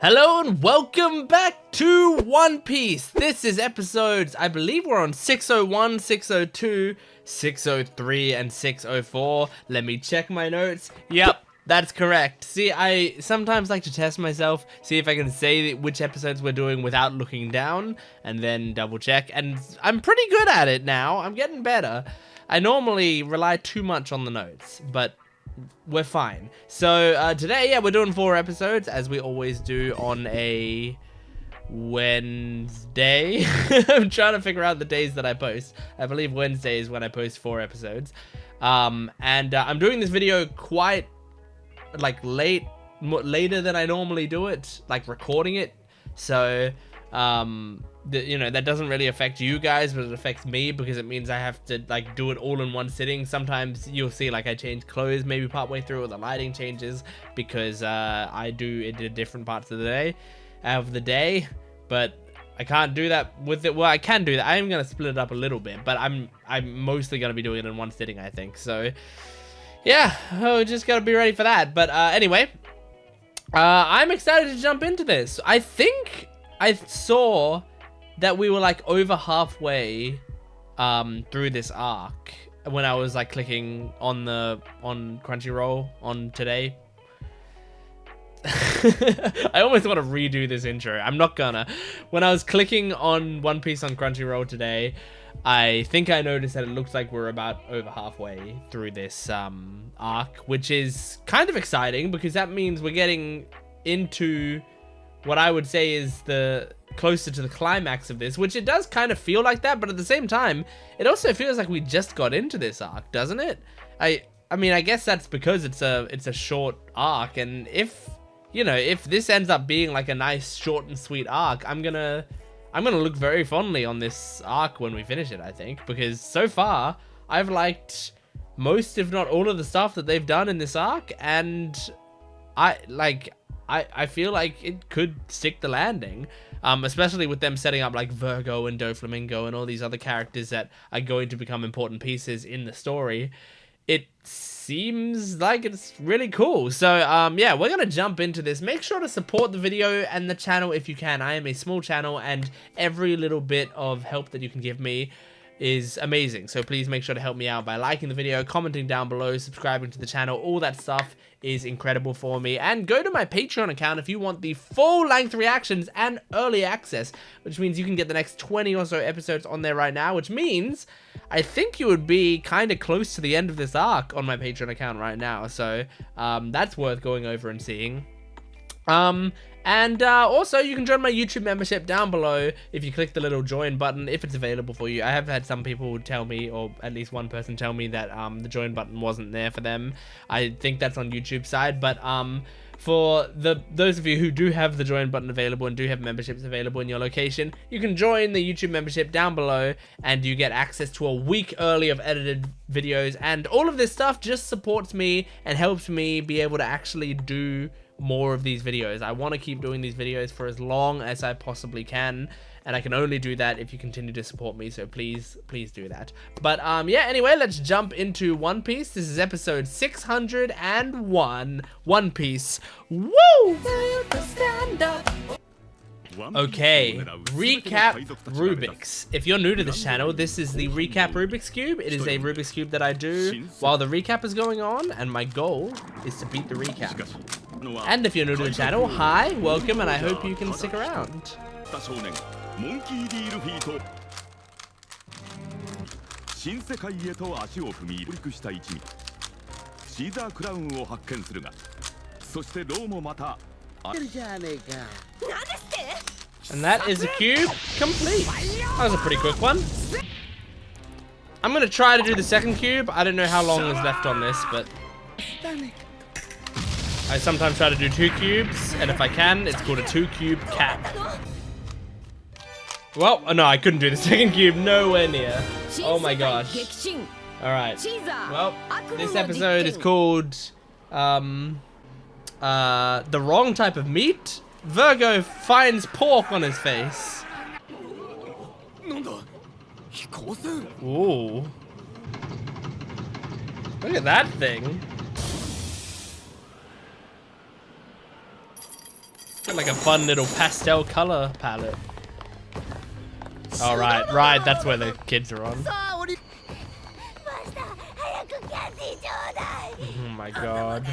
Hello and welcome back to One Piece. This is episodes, I believe we're on 601, 602, 603, and 604. Let me check my notes. Yep, that's correct. See, I sometimes like to test myself, see if I can say which episodes we're doing without looking down, and then double check. And I'm pretty good at it now. I'm getting better. I normally rely too much on the notes, but we're fine. So today, yeah, we're doing 4 episodes as we always do on a Wednesday. I'm trying to figure out the days that I post. I believe Wednesday is when I post 4 episodes. I'm doing this video quite like later than I normally do it, like recording it. So you know, that doesn't really affect you guys, but it affects me because it means I have to like do it all in one sitting. Sometimes you'll see like I change clothes maybe partway through, or the lighting changes because I do it in different parts of the day, but I can't do that with it. Well, I can do that. I am gonna split it up a little bit, but I'm mostly gonna be doing it in one sitting, I think. So yeah, just gotta be ready for that. But anyway, I'm excited to jump into this. I think I saw that we were like over halfway through this arc when I was like clicking on Crunchyroll on today. I almost want to redo this intro. I'm not gonna. When I was clicking on One Piece on Crunchyroll today, I think I noticed that it looks like we're about over halfway through this arc, which is kind of exciting because that means we're getting into what I would say is the closer to the climax of this, which it does kind of feel like that, but at the same time, it also feels like we just got into this arc, doesn't it? I mean, I guess that's because it's a short arc, and if this ends up being like a nice short and sweet arc, I'm gonna look very fondly on this arc when we finish it, I think, because so far I've liked most, if not all, of the stuff that they've done in this arc, and I feel like it could stick the landing, especially with them setting up like Virgo and Doflamingo and all these other characters that are going to become important pieces in the story. It seems like it's really cool. So yeah, we're gonna jump into this. Make sure to support the video and the channel if you can. I am a small channel, and every little bit of help that you can give me is amazing. So please make sure to help me out by liking the video, commenting down below, subscribing to the channel. All that stuff is incredible for me. And go to my Patreon account if you want the full-length reactions and early access, which means you can get the next 20 or so episodes on there right now, which means I think you would be kind of close to the end of this arc on my Patreon account right now. So that's worth going over and seeing. Also, you can join my YouTube membership down below if you click the little join button, if it's available for you. I have had some people tell me, or at least one person tell me, that the join button wasn't there for them. I think that's on YouTube side, but for those of you who do have the join button available and do have memberships available in your location, you can join the YouTube membership down below, and you get access to a week early of edited videos, and all of this stuff just supports me and helps me be able to actually do more of these videos. I want to keep doing these videos for as long as I possibly can, and I can only do that if you continue to support me, so please do that. But yeah, anyway, let's jump into One Piece. This is episode 601, One Piece. Woo! Okay, recap Rubik's. If you're new to this channel, this is the recap Rubik's Cube. It is a Rubik's Cube that I do while the recap is going on, and my goal is to beat the recap. And if you're new to the channel, hi, welcome, and I hope you can stick around. And that is a cube complete. That was a pretty quick one. I'm gonna try to do the second cube. I don't know how long is left on this, but I sometimes try to do 2 cubes, and if I can, it's called a 2-cube cap. Well, no, I couldn't do the second cube, nowhere near. Oh my gosh. Alright, well, this episode is called the wrong type of meat. Virgo finds pork on his face. Ooh. Look at that thing. Got like a fun little pastel color palette. All right, right. That's where the kids are on. Oh my god.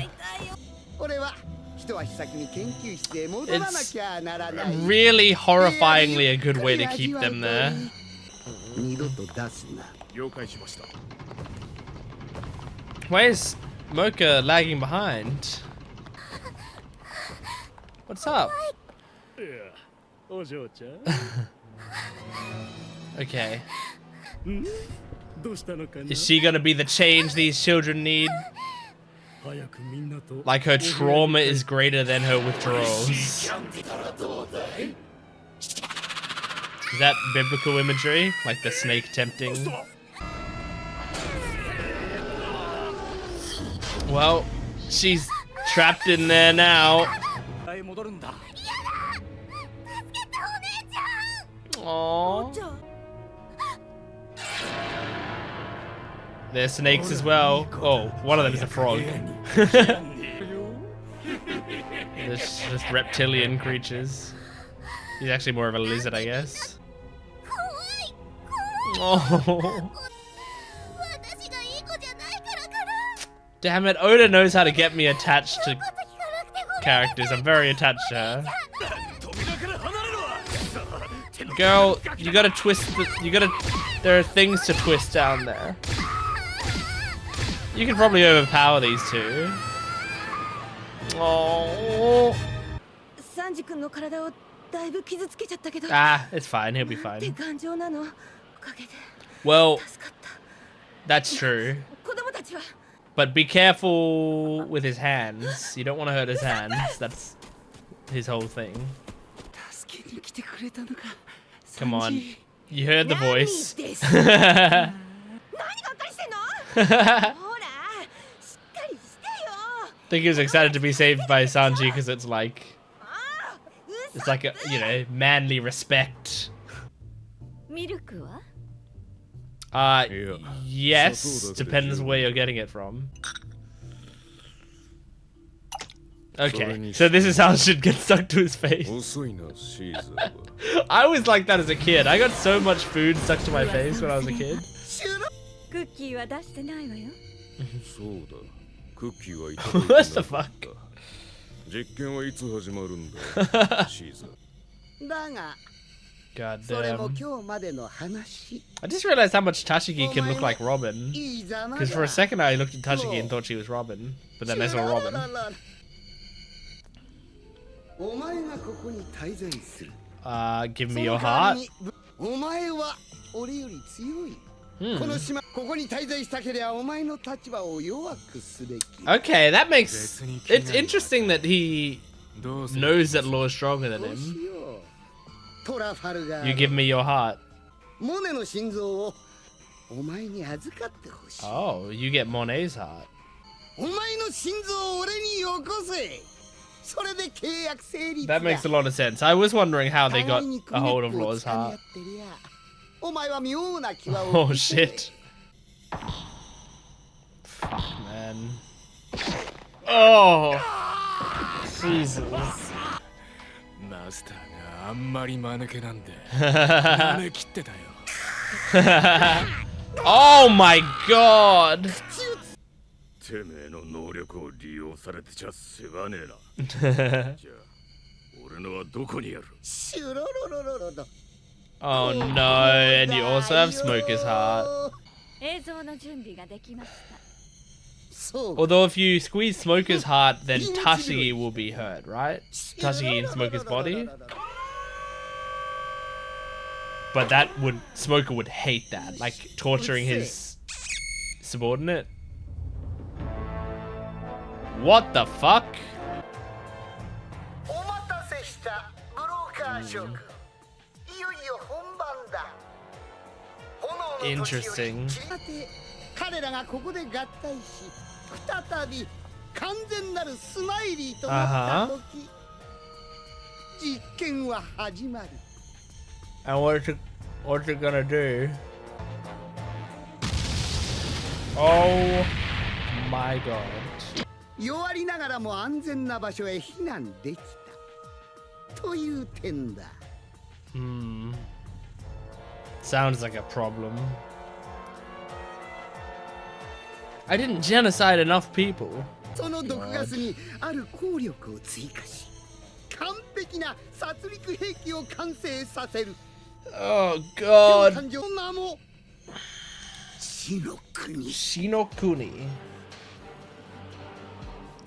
It's really horrifyingly a good way to keep them there. Why is Mocha lagging behind? What's up? Okay. Is she gonna be the change these children need? Like her trauma is greater than her withdrawals. Is that biblical imagery? Like the snake tempting? Well, she's trapped in there now. Aww. They're snakes as well. Oh, one of them is a frog. There's just reptilian creatures. He's actually more of a lizard, I guess. Oh. Damn it, Oda knows how to get me attached to characters. I'm very attached to her. Girl, you gotta twist there are things to twist down there. You can probably overpower these two. Oh. Ah, it's fine. He'll be fine. Well, that's true. But be careful with his hands. You don't want to hurt his hands. That's his whole thing. Come on. You heard the voice. I think he was excited to be saved by Sanji because it's like a, you know, manly respect. Yes, depends where you're getting it from. Okay, so this is how shit gets stuck to his face. I was like that as a kid. I got so much food stuck to my face when I was a kid. What the fuck? God damn. I just realized how much Tashigi can look like Robin. Because for a second I looked at Tashigi and thought she was Robin. But then I saw Robin. Give me your heart. Okay, that makes... It's interesting that he knows that Law's stronger than him. You give me your heart. Oh, you get Monet's heart. That makes a lot of sense. I was wondering how they got a hold of Law's heart. Oh shit. Fuck, man. Oh. Jesus. Oh my god. Oh no, and you also have Smoker's heart. Although if you squeeze Smoker's heart, then Tashigi will be hurt, right? Tashigi in Smoker's body. But that would... Smoker would hate that. Like, torturing his subordinate. What the fuck? Interesting. Uh-huh. And what you gonna do? Oh my god. Sounds like a problem. I didn't genocide enough people. Oh god. Shinokuni.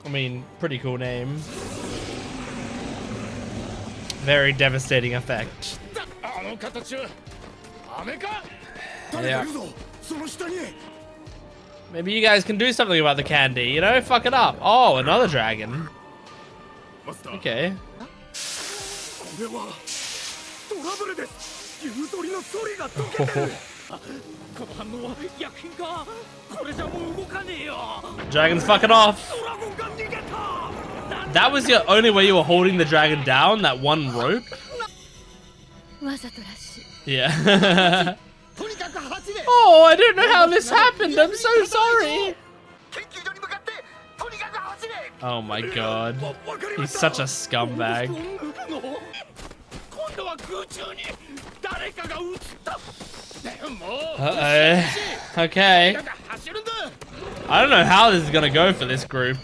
I mean, pretty cool name. Very devastating effect. Yeah. Maybe you guys can do something about the candy, you know? Fuck it up. Oh, another dragon. Okay. Dragon's fucking off. That was the only way you were holding the dragon down, that one rope? Yeah. Oh, I don't know how this happened. I'm so sorry. Oh my god. He's such a scumbag. Uh-oh. Okay. I don't know how this is gonna go for this group.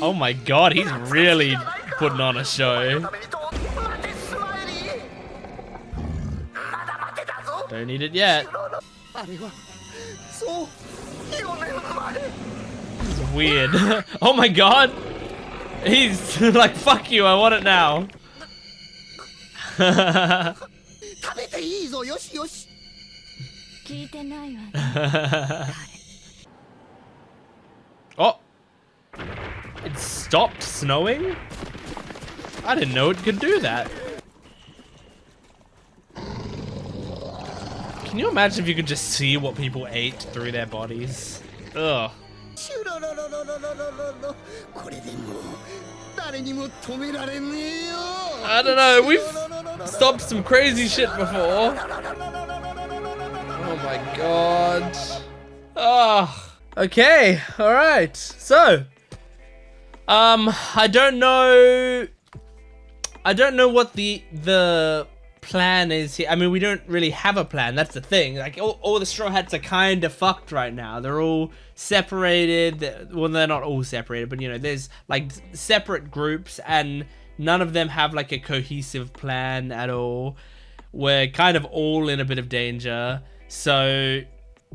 Oh my god, he's really putting on a show. Don't eat it yet. It's weird. Oh my god. He's like, fuck you, I want it now. Oh. It stopped snowing? I didn't know it could do that. Can you imagine if you could just see what people ate through their bodies? Ugh. I don't know, we've stopped some crazy shit before. Oh my god. Oh. Okay, alright. So, I don't know what the plan is here. I mean, we don't really have a plan. That's the thing. Like, all the Straw Hats are kind of fucked right now. They're all separated. Well, they're not all separated, but you know, there's like separate groups, and none of them have like a cohesive plan at all. We're kind of all in a bit of danger, so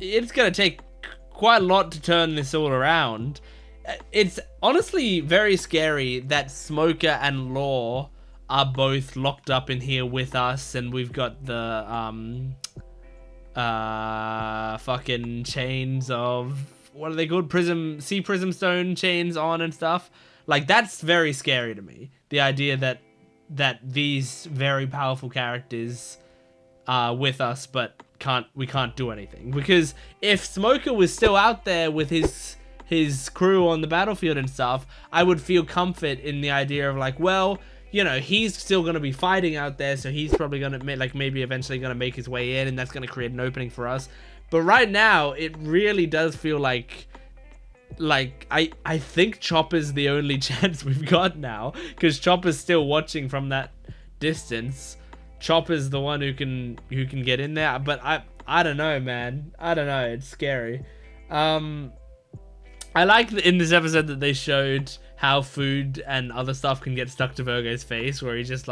it's gonna take quite a lot to turn this all around. It's honestly very scary that Smoker and Law are both locked up in here with us, and we've got the fucking chains of, what are they called? Sea Prism Stone chains on and stuff. Like, that's very scary to me. The idea that these very powerful characters are with us, but we can't do anything. Because if Smoker was still out there with his crew on the battlefield and stuff, I would feel comfort in the idea of like, well, you know, he's still going to be fighting out there, so he's probably going to like maybe eventually going to make his way in, and that's going to create an opening for us. But right now, it really does feel like I think Chopper's the only chance we've got now, because Chopper's still watching from that distance. Chopper's the one who can get in there, but I don't know, man. I don't know. It's scary. I like in this episode that they showed how food and other stuff can get stuck to Virgo's face, where he's just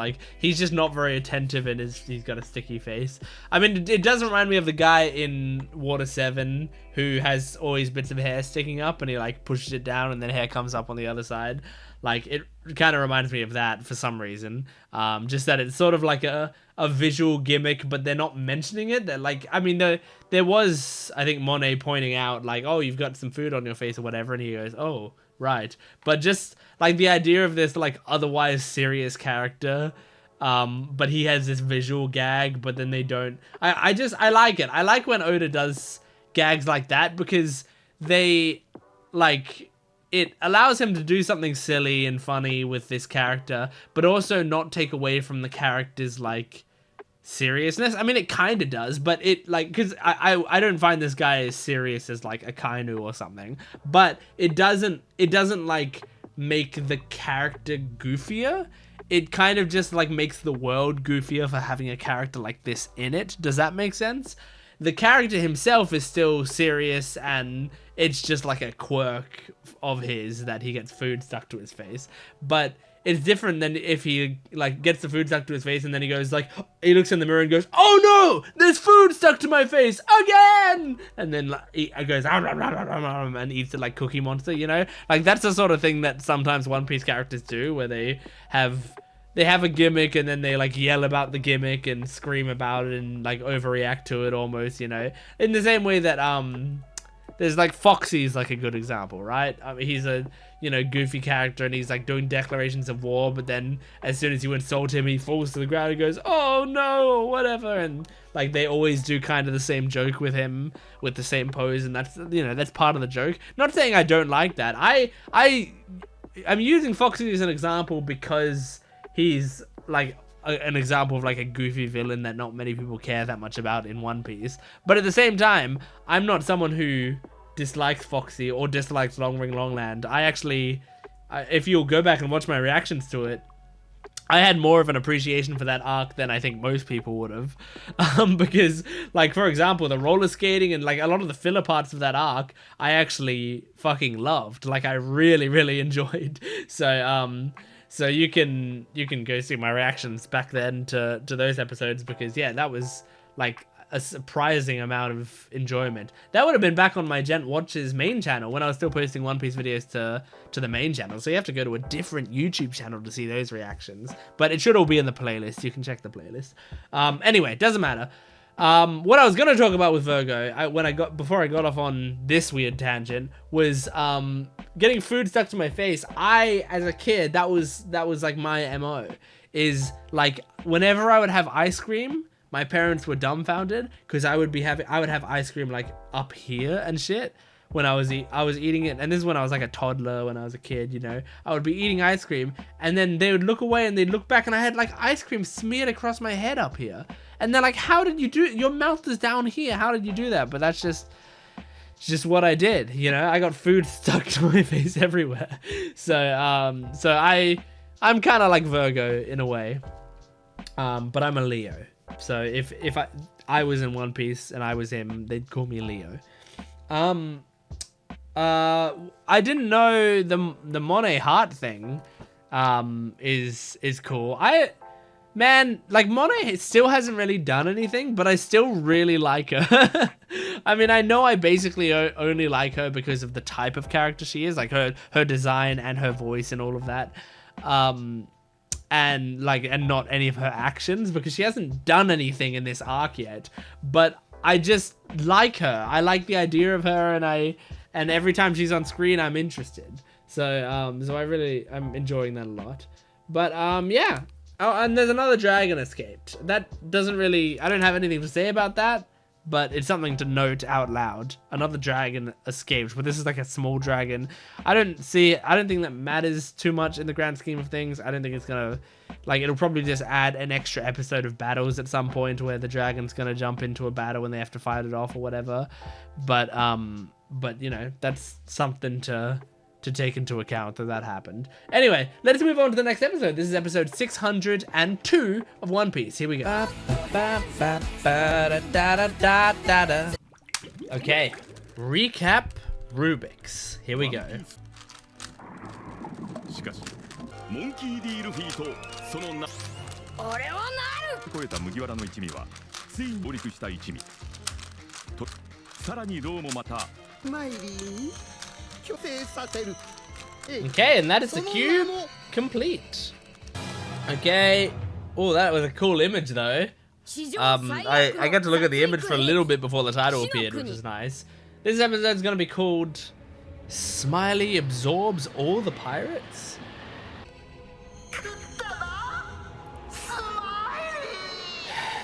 not very attentive, and he's got a sticky face. I mean, it does remind me of the guy in Water 7 who has always bits of hair sticking up, and he like pushes it down and then hair comes up on the other side. Like, it kind of reminds me of that for some reason. Just that it's sort of like a visual gimmick, but they're not mentioning it. They're like, I mean, there was, I think, Monet pointing out like, oh, you've got some food on your face or whatever, and he goes, oh, right. But just like the idea of this like otherwise serious character, but he has this visual gag, but then they don't. I like it. I like when Oda does gags like that, because they like, it allows him to do something silly and funny with this character, but also not take away from the character's like seriousness. I mean, it kind of does, but it like, because I don't find this guy as serious as like a Kainu or something, but it doesn't like make the character goofier. It kind of just like makes the world goofier for having a character like this in it. Does that make sense? The character himself is still serious, and it's just like a quirk of his that he gets food stuck to his face. But it's different than if he like gets the food stuck to his face and then he goes like, he looks in the mirror and goes, "Oh no, there's food stuck to my face again!" And then like, he goes and eats it like Cookie Monster, you know? Like that's the sort of thing that sometimes One Piece characters do, where they have a gimmick and then they like yell about the gimmick and scream about it and like overreact to it almost, you know? In the same way that there's like Foxy's like a good example, right? I mean, he's a, you know, goofy character and he's like doing declarations of war, but then as soon as you insult him, he falls to the ground and goes, "Oh no," or whatever. And like they always do kind of the same joke with him with the same pose, and that's, you know, that's part of the joke. Not saying I don't like that. I'm using Foxy as an example because he's like an example of like a goofy villain that not many people care that much about in One Piece. But at the same time, I'm not someone who dislikes Foxy or dislikes Long Ring Longland. I actually, if you'll go back and watch my reactions to it, I had more of an appreciation for that arc than I think most people would have. Because, like, for example, the roller skating and like a lot of the filler parts of that arc, I actually fucking loved. Like, I really, really enjoyed. So you can go see my reactions back then to those episodes, because yeah, that was like a surprising amount of enjoyment. That would have been back on my Gent Watches main channel when I was still posting One Piece videos to the main channel. So you have to go to a different YouTube channel to see those reactions, but it should all be in the playlist. You can check the playlist. Anyway, doesn't matter. What I was gonna talk about with Virgo, before I got off on this weird tangent, was getting food stuck to my face. As a kid, that was like my MO. Is like whenever I would have ice cream, my parents were dumbfounded because I would have ice cream like up here and shit when I was eating it. And this is when I was like a toddler, when I was a kid, you know. I would be eating ice cream and then they would look away and they'd look back and I had like ice cream smeared across my head up here. And they're like, "How did you do it? Your mouth is down here. How did you do that?" But that's just what I did, you know. I got food stuck to my face everywhere. So I'm kind of like Virgo in a way. But I'm a Leo. So if I was in One Piece and I was him, they'd call me Leo. I didn't know the Monet heart thing is cool. Man, like Monet still hasn't really done anything, but I still really like her. I mean, I know I basically only like her because of the type of character she is, like her design and her voice and all of that. And not any of her actions, because she hasn't done anything in this arc yet. But I just like her. I like the idea of her, and every time she's on screen, I'm interested. So I'm enjoying that a lot. But yeah. Oh, and there's another dragon escaped. That doesn't really, I don't have anything to say about that, but it's something to note out loud. Another dragon escaped, but this is like a small dragon. I don't think that matters too much in the grand scheme of things. I don't think it's gonna, like, it'll probably just add an extra episode of battles at some point where the dragon's gonna jump into a battle and they have to fight it off or whatever. But you know, that's something to take into account that happened. Anyway, let's move on to the next episode. This is episode 602 of One Piece. Here we go. Okay, recap Rubik's. Here we go. Okay, and that is the cube complete. Okay. Oh, that was a cool image though. I got to look at the image for a little bit before the title appeared, which is nice. This episode is going to be called Smiley Absorbs All the Pirates.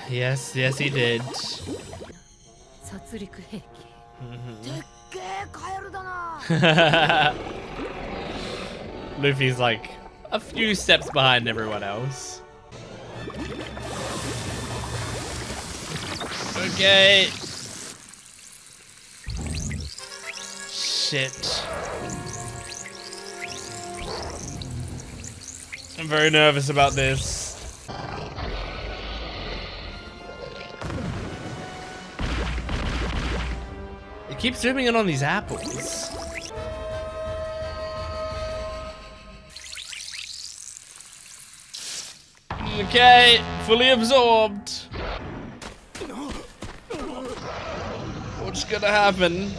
Yes, he did. Luffy's like a few steps behind everyone else. Okay. Shit. I'm very nervous about this. It keeps zooming in on these apples. Okay, fully absorbed. What's gonna happen?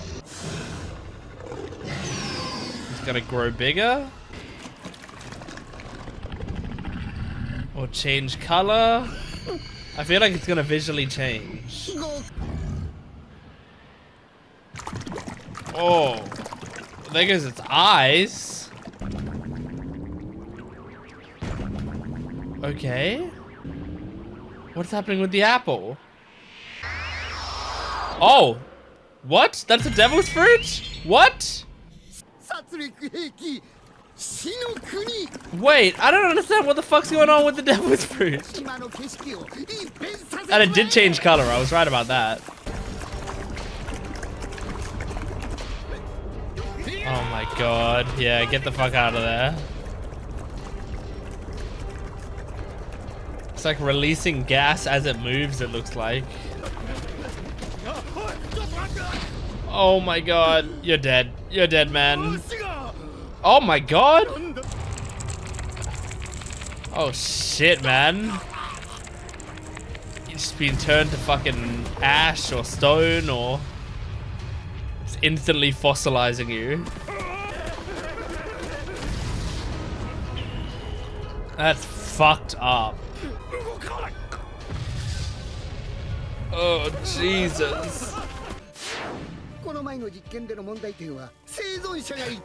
It's gonna grow bigger? Or change color? I feel like it's gonna visually change. Oh, there goes its eyes. Okay. What's happening with the apple? Oh, what? That's a devil's fruit? What? Wait, I don't understand what the fuck's going on with the devil's fruit. And it did change color, I was right about that. Oh my god, yeah, get the fuck out of there. It's like releasing gas as it moves, it looks like. Oh my god, you're dead. You're dead, man. Oh my god! Oh shit, man. You've just been turned to fucking ash or stone or... It's instantly fossilizing you. That's fucked up. Oh, Jesus.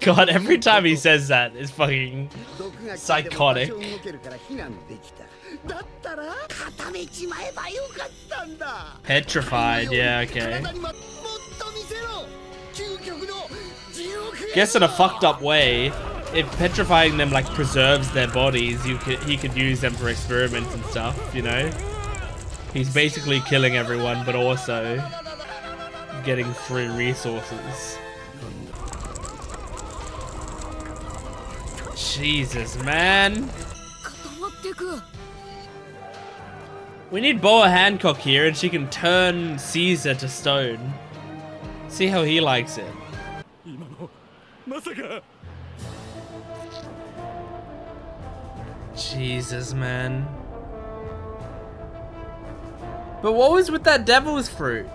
God, every time he says that, it's fucking psychotic. Petrified, yeah, okay. Guess in a fucked up way, if petrifying them like preserves their bodies, he could use them for experiments and stuff, you know? He's basically killing everyone, but also getting free resources. Jesus, man. We need Boa Hancock here, and she can turn Caesar to stone. See how he likes it. Jesus, man. But what was with that devil's fruit?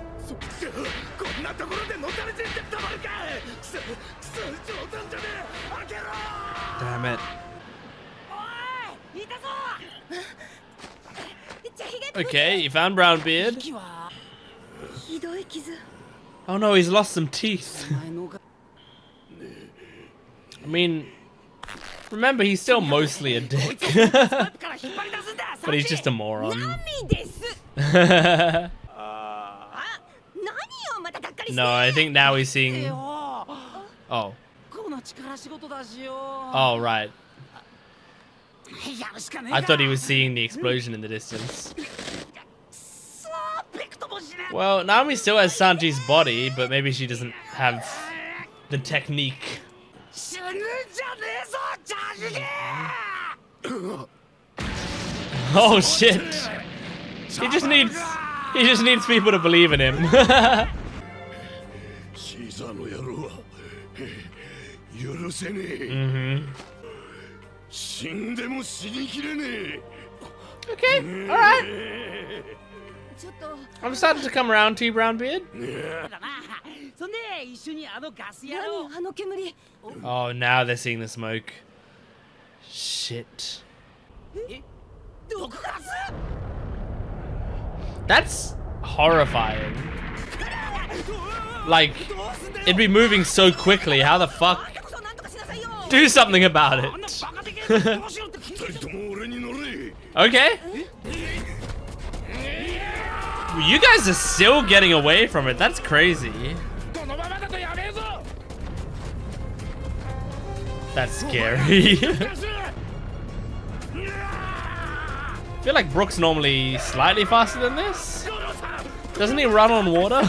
Damn it. Okay, you found Brownbeard. Oh no, he's lost some teeth. I mean, remember, he's still mostly a dick. But he's just a moron. No, I think now he's seeing... Oh. Oh, right. I thought he was seeing the explosion in the distance. Well, Nami still has Sanji's body, but maybe she doesn't have the technique. Oh shit! He just needs people to believe in him. Okay, alright. I'm starting to come around to you, Brownbeard. Oh, now they're seeing the smoke. Shit. That's horrifying. Like, it'd be moving so quickly. How the fuck? Do something about it. Okay. You guys are still getting away from it. That's crazy. That's scary. I feel like Brook's normally slightly faster than this. Doesn't he run on water?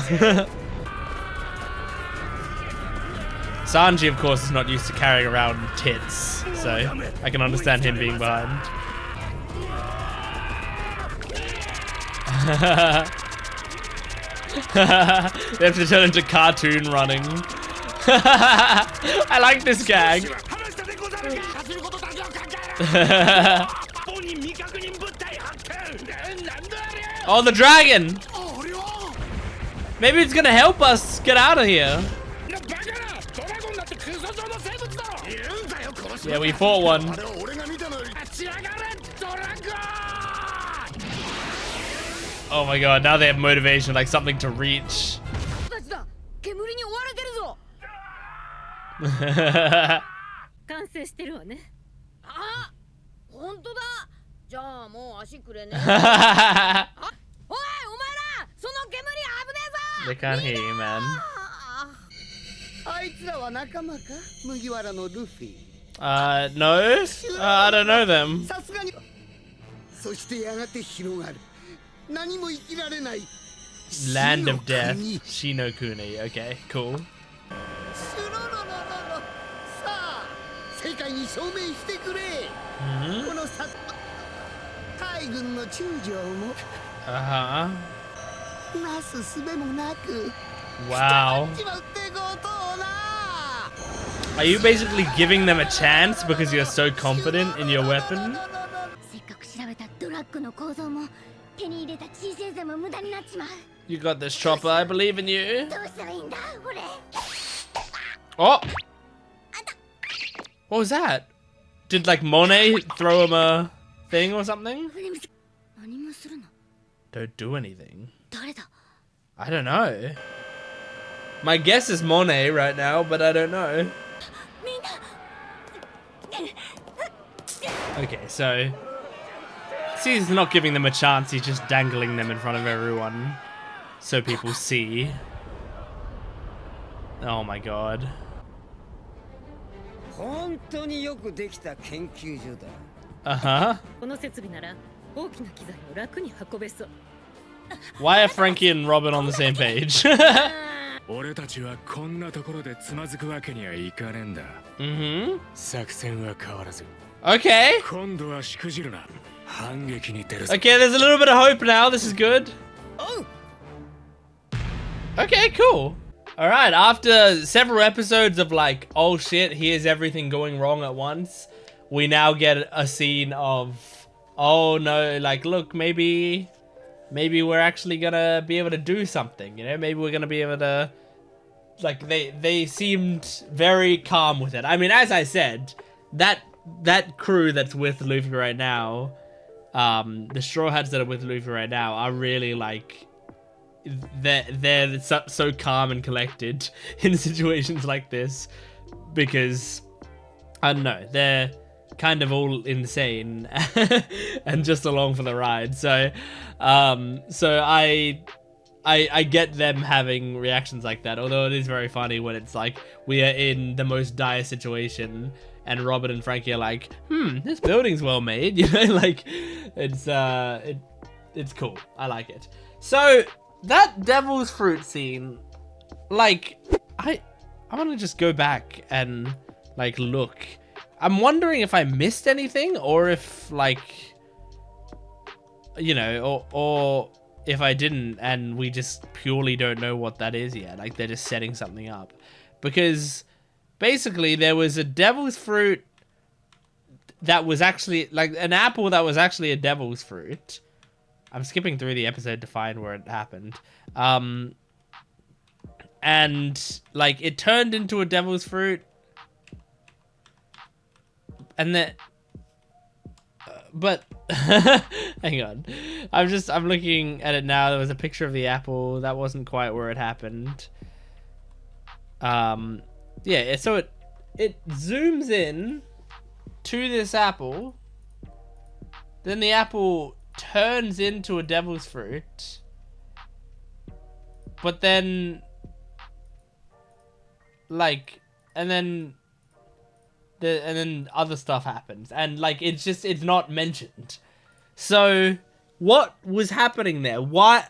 Sanji, of course, is not used to carrying around tits, so I can understand him being behind. They have to turn into cartoon running. I like this gag. Oh, the dragon! Maybe it's gonna help us get out of here. Yeah, we fought one. Oh my god, now they have motivation, like something to reach. They can't hear you, man. No. I don't know them. Land of Death, Shinokuni. Okay, cool. Uh-huh. Wow. Are you basically giving them a chance because you're so confident in your weapon? You got this, Chopper. I believe in you. Oh! What was that? Did like Monet throw him a thing or something? Don't do anything. I don't know. My guess is Monet right now, but I don't know. Okay, so... See, he's not giving them a chance, he's just dangling them in front of everyone. So people see. Oh my god. Uh-huh. Why are Franky and Robin on the same page? Okay. Okay, there's a little bit of hope now. This is good. Okay, cool. Alright, after several episodes of like, oh shit, here's everything going wrong at once, we now get a scene of, oh no, like, look, maybe we're actually gonna be able to do something, you know? Maybe we're gonna be able to, like, they seemed very calm with it. I mean, as I said, that crew that's with Luffy right now, the Straw Hats that are with Luffy right now are really, like, they're so calm and collected in situations like this because, I don't know, they're kind of all insane and just along for the ride. So I get them having reactions like that, although it is very funny when it's like we are in the most dire situation and Robert and Franky are like, this building's well made, you know, like it's cool. I like it. So that devil's fruit scene, like, I want to just go back and like look. I'm wondering if I missed anything or if, like, you know, or if I didn't and we just purely don't know what that is yet. Like, they're just setting something up. Because basically there was a devil's fruit that was actually, like, an apple that was actually a devil's fruit. I'm skipping through the episode to find where it happened. And, like, it turned into a devil's fruit. And then... but... hang on. I'm looking at it now. There was a picture of the apple. That wasn't quite where it happened. Yeah, so it zooms in to this apple. Then the apple turns into a devil's fruit, but then, like, and then other stuff happens, and like it's not mentioned. So what was happening there? Why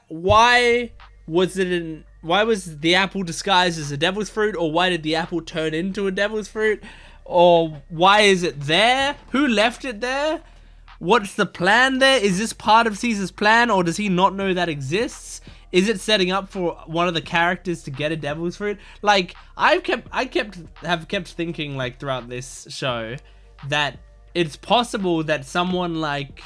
why was the apple disguised as a devil's fruit, or why did the apple turn into a devil's fruit, or why is it there? Who left it there? What's the plan there? Is this part of Caesar's plan, or does he not know that exists? Is it setting up for one of the characters to get a devil's fruit? Like, I have kept thinking, like, throughout this show, that it's possible that someone like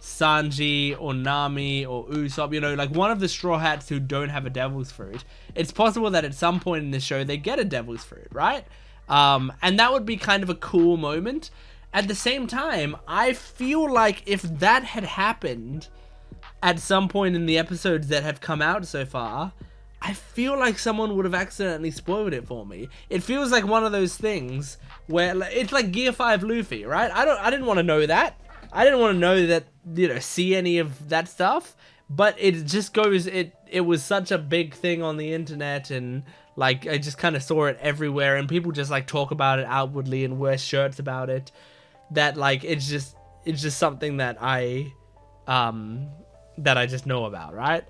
Sanji or Nami or Usopp, you know, like one of the Straw Hats who don't have a devil's fruit, it's possible that at some point in the show they get a devil's fruit, right? And that would be kind of a cool moment. At the same time, I feel like if that had happened at some point in the episodes that have come out so far, I feel like someone would have accidentally spoiled it for me. It feels like one of those things where it's like Gear 5 Luffy, right? I didn't want to know that. I didn't want to know that, you know, see any of that stuff, but it just goes, it was such a big thing on the internet, and like I just kind of saw it everywhere, and people just like talk about it outwardly and wear shirts about it, that like it's just something that I just know about, right?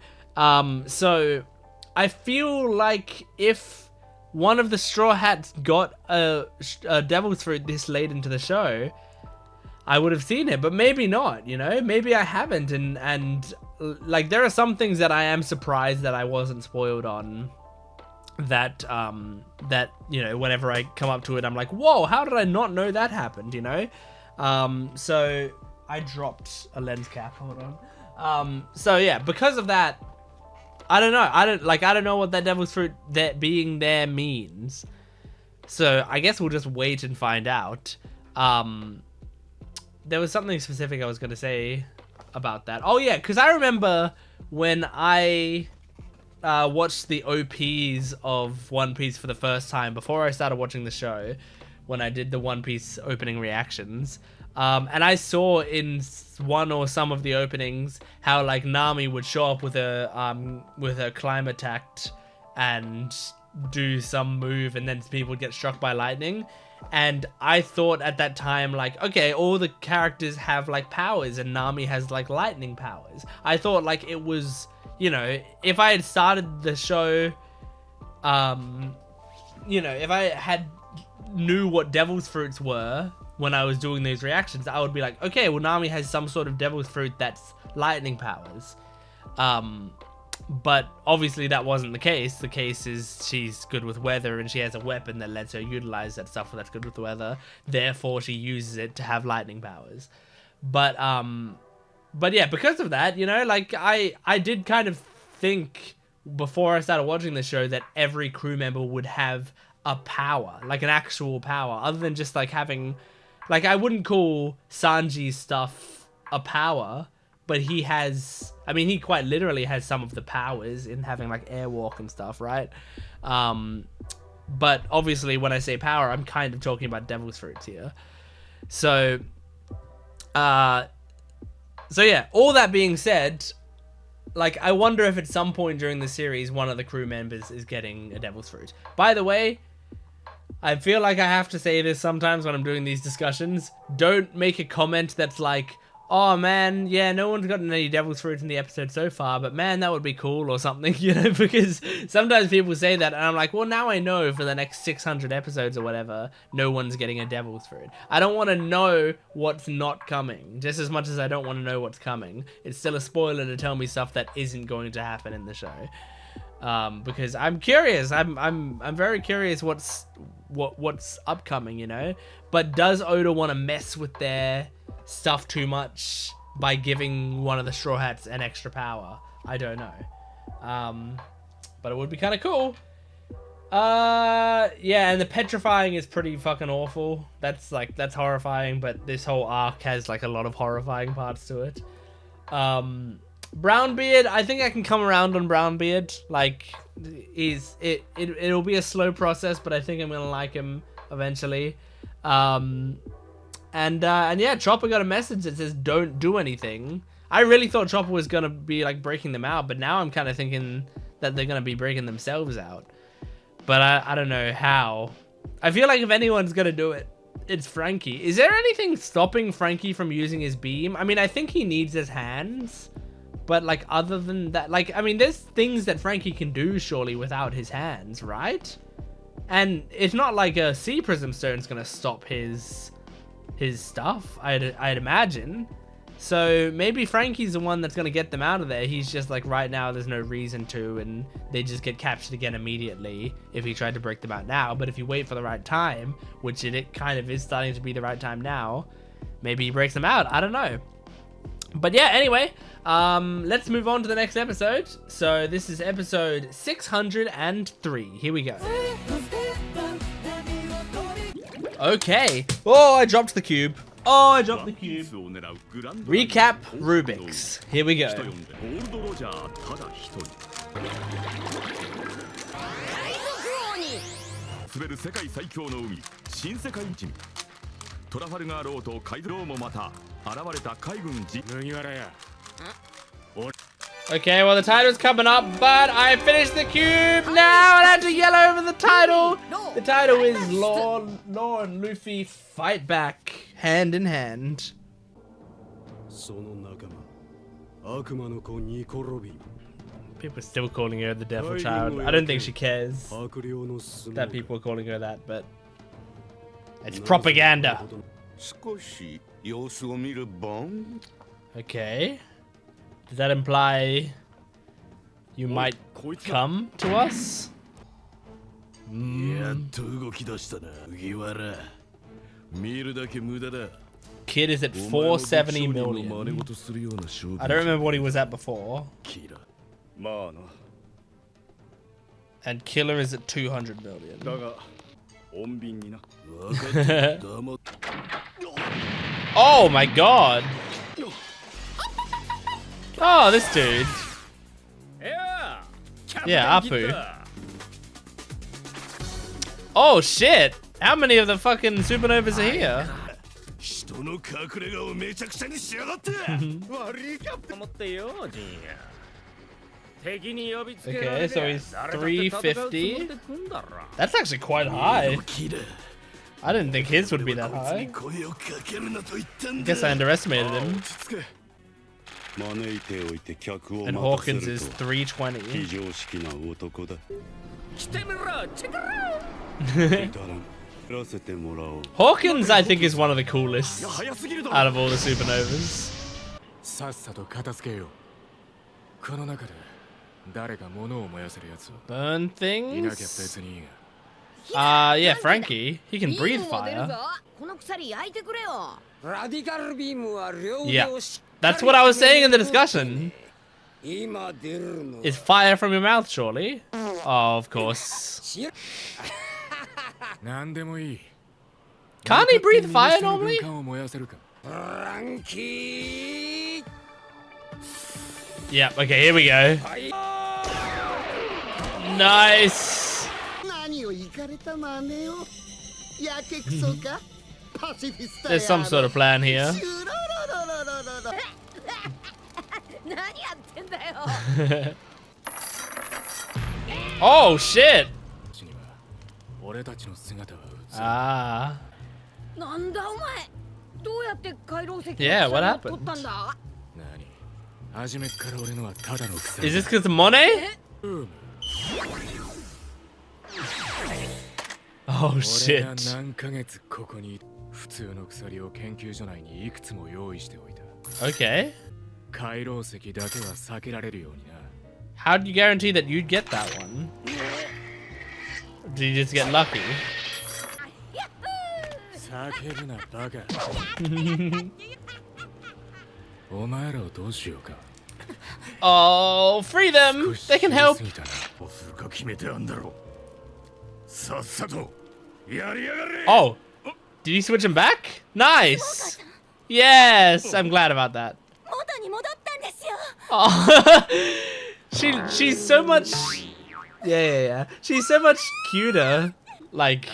So I feel like if one of the Straw Hats got a devil's fruit this late into the show, I would have seen it, but maybe not, you know? Maybe I haven't, and like, there are some things that I am surprised that I wasn't spoiled on, that, you know, whenever I come up to it, I'm like, whoa, how did I not know that happened, you know? So, I dropped a lens cap, hold on. So yeah, because of that, I don't know, I don't know what that devil's fruit that being there means. So, I guess we'll just wait and find out. There was something specific I was going to say about that. Oh yeah, because I remember when I watched the OPs of One Piece for the first time, before I started watching the show, when I did the One Piece opening reactions, and I saw in one or some of the openings how like Nami would show up with a climb attack and do some move, and then people would get struck by lightning. And I thought at that time, like, okay, all the characters have like powers, and Nami has like lightning powers. I thought like it was, you know, if I had started the show, you know, if I knew what devil's fruits were when I was doing those reactions, I would be like, okay, well, Nami has some sort of devil's fruit that's lightning powers. But obviously that wasn't the case. The case is she's good with weather, and she has a weapon that lets her utilize that stuff that's good with the weather. Therefore, she uses it to have lightning powers. But yeah, because of that, you know, like I did kind of think before I started watching the show that every crew member would have a power, like an actual power, other than just like having, like, I wouldn't call Sanji's stuff a power, but he has, I mean, he quite literally has some of the powers in having like airwalk and stuff, right? But obviously when I say power, I'm kind of talking about devil's fruits here. So yeah, all that being said, like, I wonder if at some point during the series, one of the crew members is getting a devil's fruit. By the way, I feel like I have to say this sometimes when I'm doing these discussions. Don't make a comment that's like, oh man, yeah, no one's gotten any devil's fruit in the episode so far, but man, that would be cool or something, you know, because sometimes people say that, and I'm like, well, now I know for the next 600 episodes or whatever, no one's getting a devil's fruit. I don't want to know what's not coming, just as much as I don't want to know what's coming. It's still a spoiler to tell me stuff that isn't going to happen in the show. Because I'm curious, I'm very curious what's upcoming, you know? But does Oda want to mess with their stuff too much by giving one of the Straw Hats an extra power? I don't know. But it would be kind of cool. Yeah, and the petrifying is pretty fucking awful. That's horrifying, but this whole arc has like a lot of horrifying parts to it. Brownbeard, I think I can come around on Brownbeard. Like, it'll be a slow process, but I think I'm gonna like him eventually. And yeah, Chopper got a message that says don't do anything. I really thought Chopper was gonna be like breaking them out, but now I'm kind of thinking that they're gonna be breaking themselves out. But I don't know how. I feel like if anyone's gonna do it, it's Franky. Is there anything stopping Franky from using his beam? I mean, I think he needs his hands, But like other than that, like, I mean, there's things that Franky can do surely without his hands, right? And it's not like a sea prism stone's gonna stop his stuff, I'd imagine. So maybe Franky's the one that's gonna get them out of there. He's just like, right now there's no reason to, and they just get captured again immediately if he tried to break them out now. But if you wait for the right time, which it kind of is starting to be the right time now, maybe he breaks them out. I don't know. But yeah, anyway, let's move on to the next episode. So this is episode 603. Here we go. Okay. Oh, I dropped the cube. Oh, I dropped the cube. Recap Rubik's. Here we go. Okay, well the title's coming up, but I finished the cube now. I had to yell over the title. The title is Law and Luffy fight back hand in hand. People are still calling her the Devil Child. I don't think she cares that people are calling her that, but it's propaganda. Okay. Does that imply you might come to us? Kid is at 470 million. I don't remember what he was at before. And Killer is at 200 million. Oh my god. Oh, this dude. Yeah, Apu. Oh shit! How many of the fucking supernovas are here? Okay, so he's 350. That's actually quite high. I didn't think his would be that high. Guess I underestimated him. And Hawkins is 320. Hawkins, I think, is one of the coolest out of all the supernovas. Burn things? Yeah, Franky. He can breathe fire. Yeah. That's what I was saying in the discussion. Is fire from your mouth, surely? Oh, of course. Can't he breathe fire normally? Yeah, okay, here we go. Nice. There's some sort of plan here. Oh shit! Ah. Yeah, what happened? Is this because of Monet? Oh shit. Okay. How do you guarantee that you'd get that one? Did you just get lucky? Oh, free them! They can help! Oh! Did you switch him back? Nice! Yes! I'm glad about that. Oh. She's so much... Yeah. She's so much cuter. Like...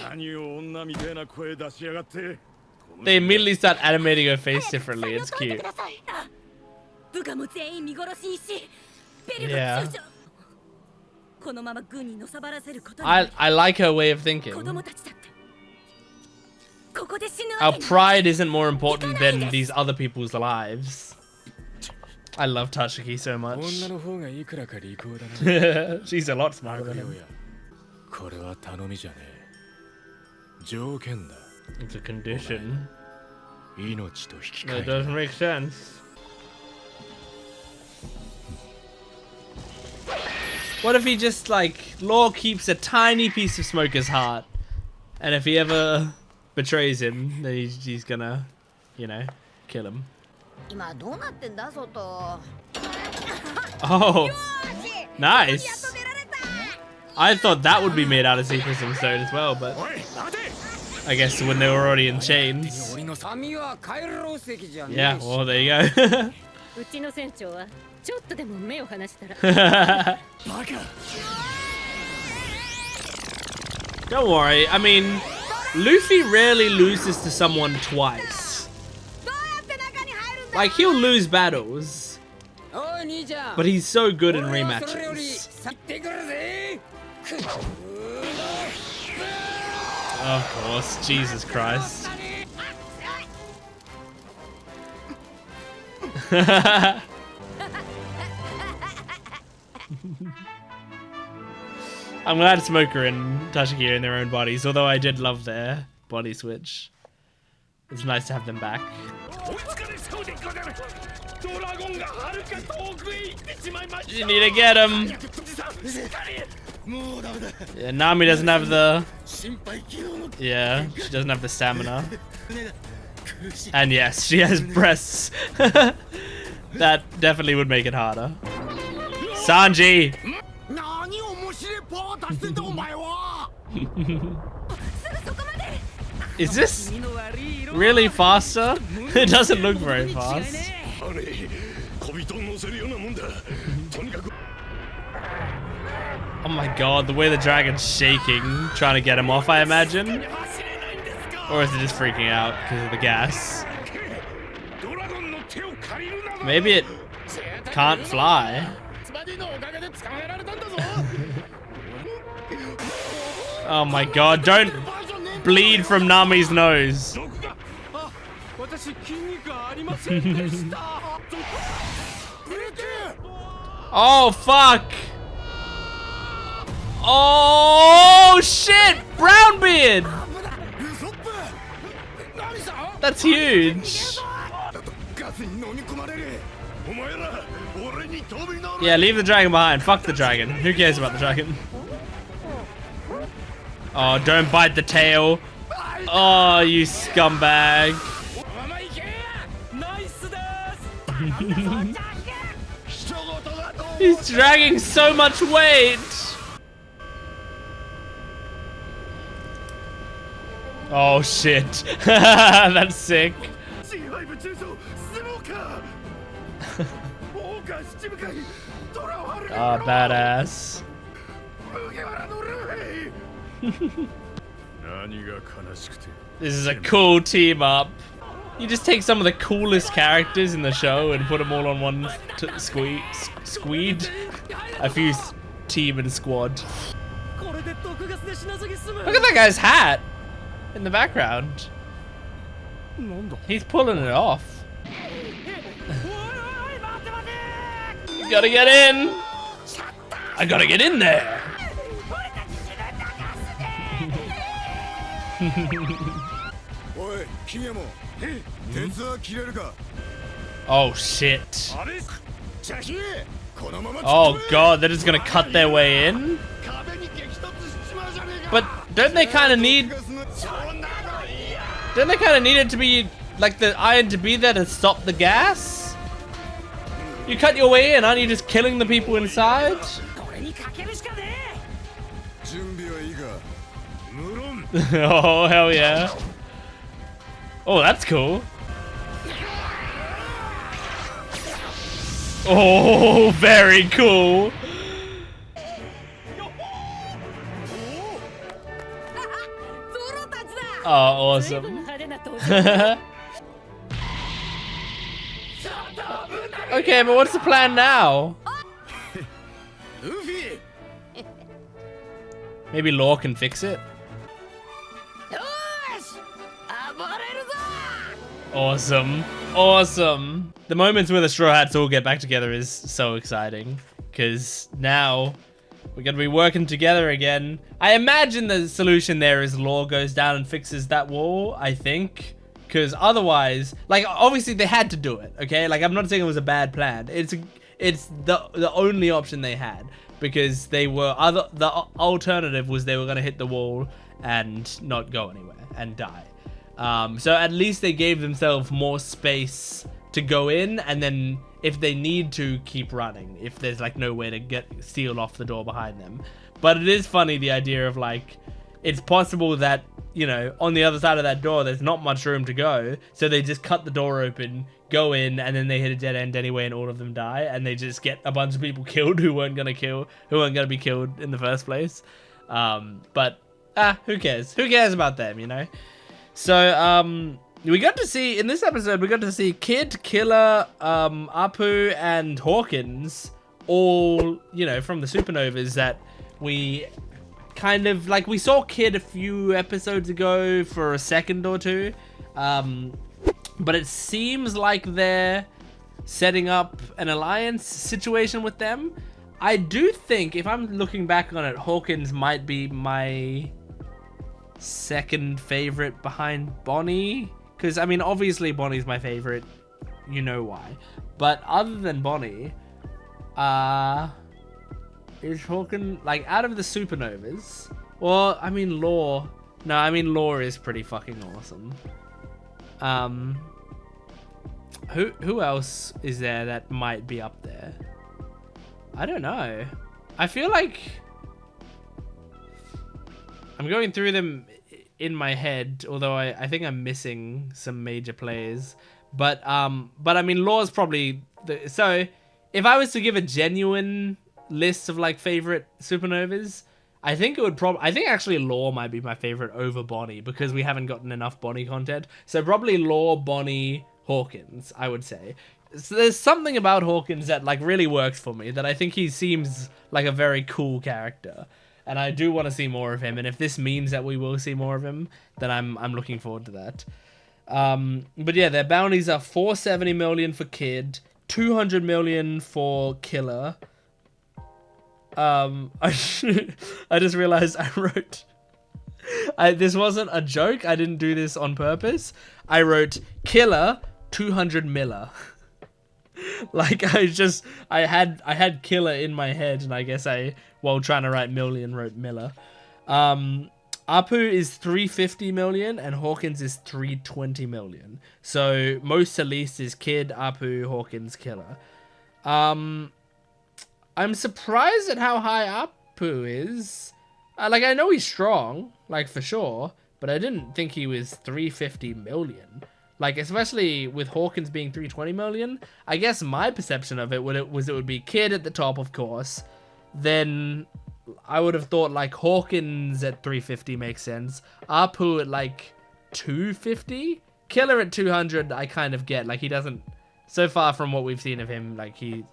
They immediately start animating her face differently. It's cute. Yeah. I like her way of thinking. Our pride isn't more important than these other people's lives. I love Tashigi so much. She's a lot smarter than him. It's a condition. That doesn't make sense. What if he just, like, Law keeps a tiny piece of Smoker's heart, and if he ever betrays him, then he's gonna, you know, kill him. Oh, nice. I thought that would be made out of sequencing stone as well, but I guess when they were already in chains. Yeah, well, there you go. Don't worry, I mean, Luffy rarely loses to someone twice. Like, he'll lose battles, but he's so good in rematches. Of course, Jesus Christ. I'm glad Smoker and Tashigi are in their own bodies, although I did love their body switch. It's nice to have them back. You need to get him. Yeah, Nami doesn't have the... Yeah, she doesn't have the stamina. And yes, she has breasts. That definitely would make it harder. Sanji! Is this really faster? It doesn't look very fast. Oh my god, the way the dragon's shaking, trying to get him off, I imagine. Or is it just freaking out because of the gas? Maybe it can't fly. Oh my god, don't bleed from Nami's nose. Oh fuck! Oh shit! Brownbeard! That's huge. Yeah, leave the dragon behind. Fuck the dragon. Who cares about the dragon? Oh, don't bite the tail. Oh, you scumbag. He's dragging so much weight. Oh shit. That's sick. Ah, badass. This is a cool team up. You just take some of the coolest characters in the show and put them all on one squeed. A few team and squad. Look at that guy's hat in the background. He's pulling it off. You gotta get in. I gotta get in there. Oh shit. Oh god, they're just gonna cut their way in? But don't they kind of need... Don't they kind of need it to be, like, the iron to be there to stop the gas? You cut your way in, aren't you just killing the people inside? Oh, hell yeah. Oh, that's cool. Oh, very cool. Oh, awesome. Okay, but what's the plan now? Maybe Law can fix it? Awesome. Awesome. the moments where the Straw Hats all get back together is so exciting, because now we're going to be working together again. I imagine the solution there is Law goes down and fixes that wall, I think. Because otherwise, like, obviously they had to do it, okay? Like, I'm not saying it was a bad plan. It's the only option they had. Because the alternative was they were going to hit the wall and not go anywhere and die. So at least they gave themselves more space to go in, and then if they need to, keep running if there's like no way to steal off the door behind them. But it is funny, the idea of like, it's possible that, you know, on the other side of that door there's not much room to go, so they just cut the door open, go in, and then they hit a dead end anyway and all of them die, and they just get a bunch of people killed who weren't gonna be killed in the first place. But who cares about them, you know? So we got to see, in this episode, we got to see Kid, Killer, Apu, and Hawkins, all, you know, from the supernovas that we kind of, like, we saw Kid a few episodes ago for a second or two, but it seems like they're setting up an alliance situation with them. I do think, if I'm looking back on it, Hawkins might be my second favorite behind Bonnie. Because, I mean, obviously Bonnie's my favorite. You know why. But other than Bonnie, is Hawkins, like, out of the supernovas? Well, I mean, Law. No, I mean, Law is pretty fucking awesome. Who else is there that might be up there? I don't know. I feel like I'm going through them in my head, although I think I'm missing some major players. But I mean, Law's probably so if I was to give a genuine list of like favorite supernovas, I think it would I think actually Law might be my favorite over Bonnie, because we haven't gotten enough Bonnie content. So probably Law, Bonnie, Hawkins, I would say. So there's something about Hawkins that like really works for me, that I think he seems like a very cool character. And I do want to see more of him, and if this means that we will see more of him, then I'm looking forward to that. But yeah, their bounties are 470 million for Kid, 200 million for Killer. I just realized I wrote... this wasn't a joke, I didn't do this on purpose. I wrote Killer 200 Miller. Like, I had Killer in my head, and I guess while trying to write million, wrote Miller. Apu is 350 million, and Hawkins is 320 million. So, most to least is Kid, Apu, Hawkins, Killer. I'm surprised at how high Apu is. Like, I know he's strong, like, for sure, but I didn't think he was 350 million. Like, especially with Hawkins being 320 million, I guess my perception of it would be Kid at the top, of course. Then I would have thought, like, Hawkins at 350 makes sense. Apu at, like, 250? Killer at 200, I kind of get. Like, he doesn't... So far from what we've seen of him, like, we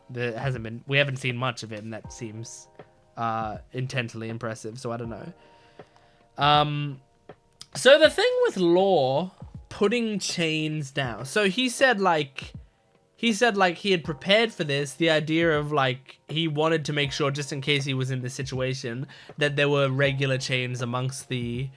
haven't seen much of him that seems intensely impressive, so I don't know. So the thing with Law... putting chains down. So he said like he had prepared for this, the idea of like he wanted to make sure, just in case he was in this situation, that there were regular chains amongst the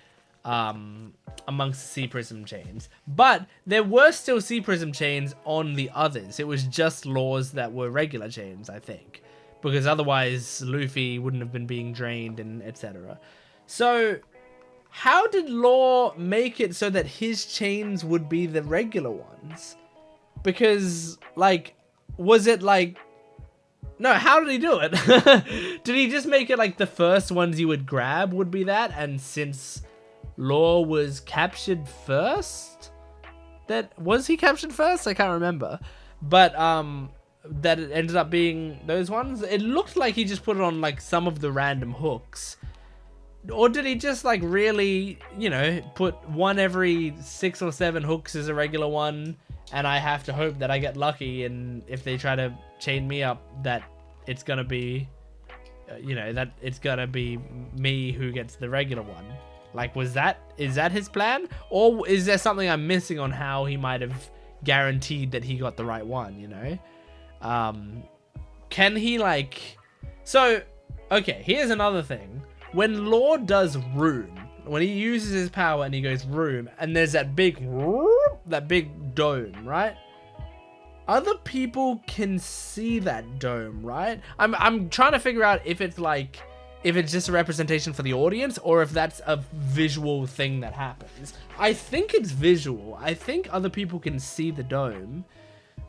sea prism chains. But there were still sea prism chains on the others. It was just Laws that were regular chains, I think, because otherwise Luffy wouldn't have been being drained and etc. So how did Law make it so that his chains would be the regular ones? Because, like, was it like... No, how did he do it? Did he just make it like the first ones you would grab would be that? And since Law was captured first? Was he captured first? I can't remember. But, that it ended up being those ones? It looked like he just put it on, like, some of the random hooks. Or did he just, like, really, you know, put one every 6 or 7 hooks as a regular one, and I have to hope that I get lucky, and if they try to chain me up, that it's gonna be, you know, that it's gonna be me who gets the regular one? Like, is that his plan? Or is there something I'm missing on how he might have guaranteed that he got the right one, you know? Can he like... So, okay, here's another thing. When Lord does room, when he uses his power and he goes room, and there's that big dome, right? Other people can see that dome, right? I'm trying to figure out if it's like, if it's just a representation for the audience or if that's a visual thing that happens. I think it's visual. I think other people can see the dome.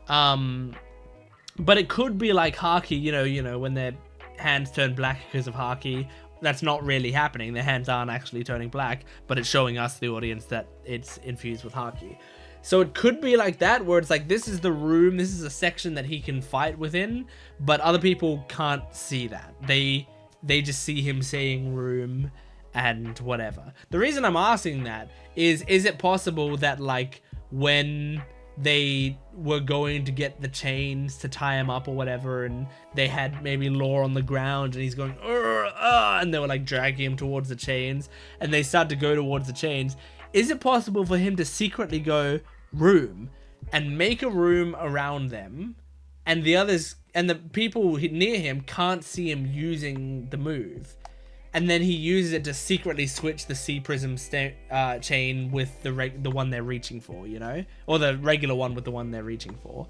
But it could be like Haki, you know, when their hands turn black because of Haki. That's not really happening. Their hands aren't actually turning black, but it's showing us, the audience, that it's infused with Haki. So it could be like that, where it's like, this is the room, this is a section that he can fight within, but other people can't see that. They just see him saying room and whatever. The reason I'm asking that is it possible that, like, when they were going to get the chains to tie him up or whatever, and they had maybe Law on the ground and he's going, and they were like dragging him towards the chains, and they start to go towards the chains, is it possible for him to secretly go room and make a room around them, and the others and the people near him can't see him using the move, and then he uses it to secretly switch the C prism chain with the one they're reaching for, you know, or the regular one with the one they're reaching for,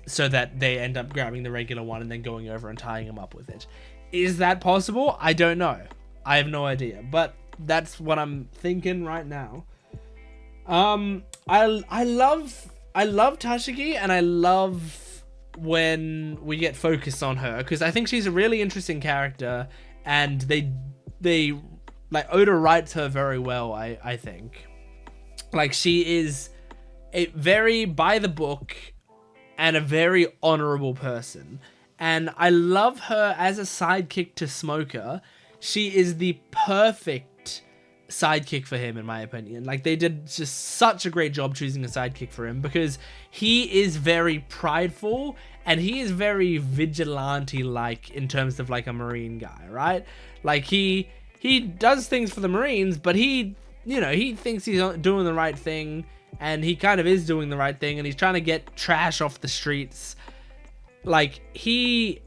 so that they end up grabbing the regular one and then going over and tying him up with it. Is that possible? I don't know. I have no idea, but that's what I'm thinking right now. I love Tashigi, and I love when we get focused on her, because I think she's a really interesting character, and they like, Oda writes her very well. I think, like, she is a very by the book and a very honorable person, and I love her as a sidekick to Smoker. She is the perfect sidekick for him, in my opinion. Like, they did just such a great job choosing a sidekick for him, because he is very prideful and he is very vigilante, like, in terms of like a Marine guy, right? Like, he does things for the Marines, but he, you know, he thinks he's doing the right thing, and he kind of is doing the right thing, and he's trying to get trash off the streets. Like, he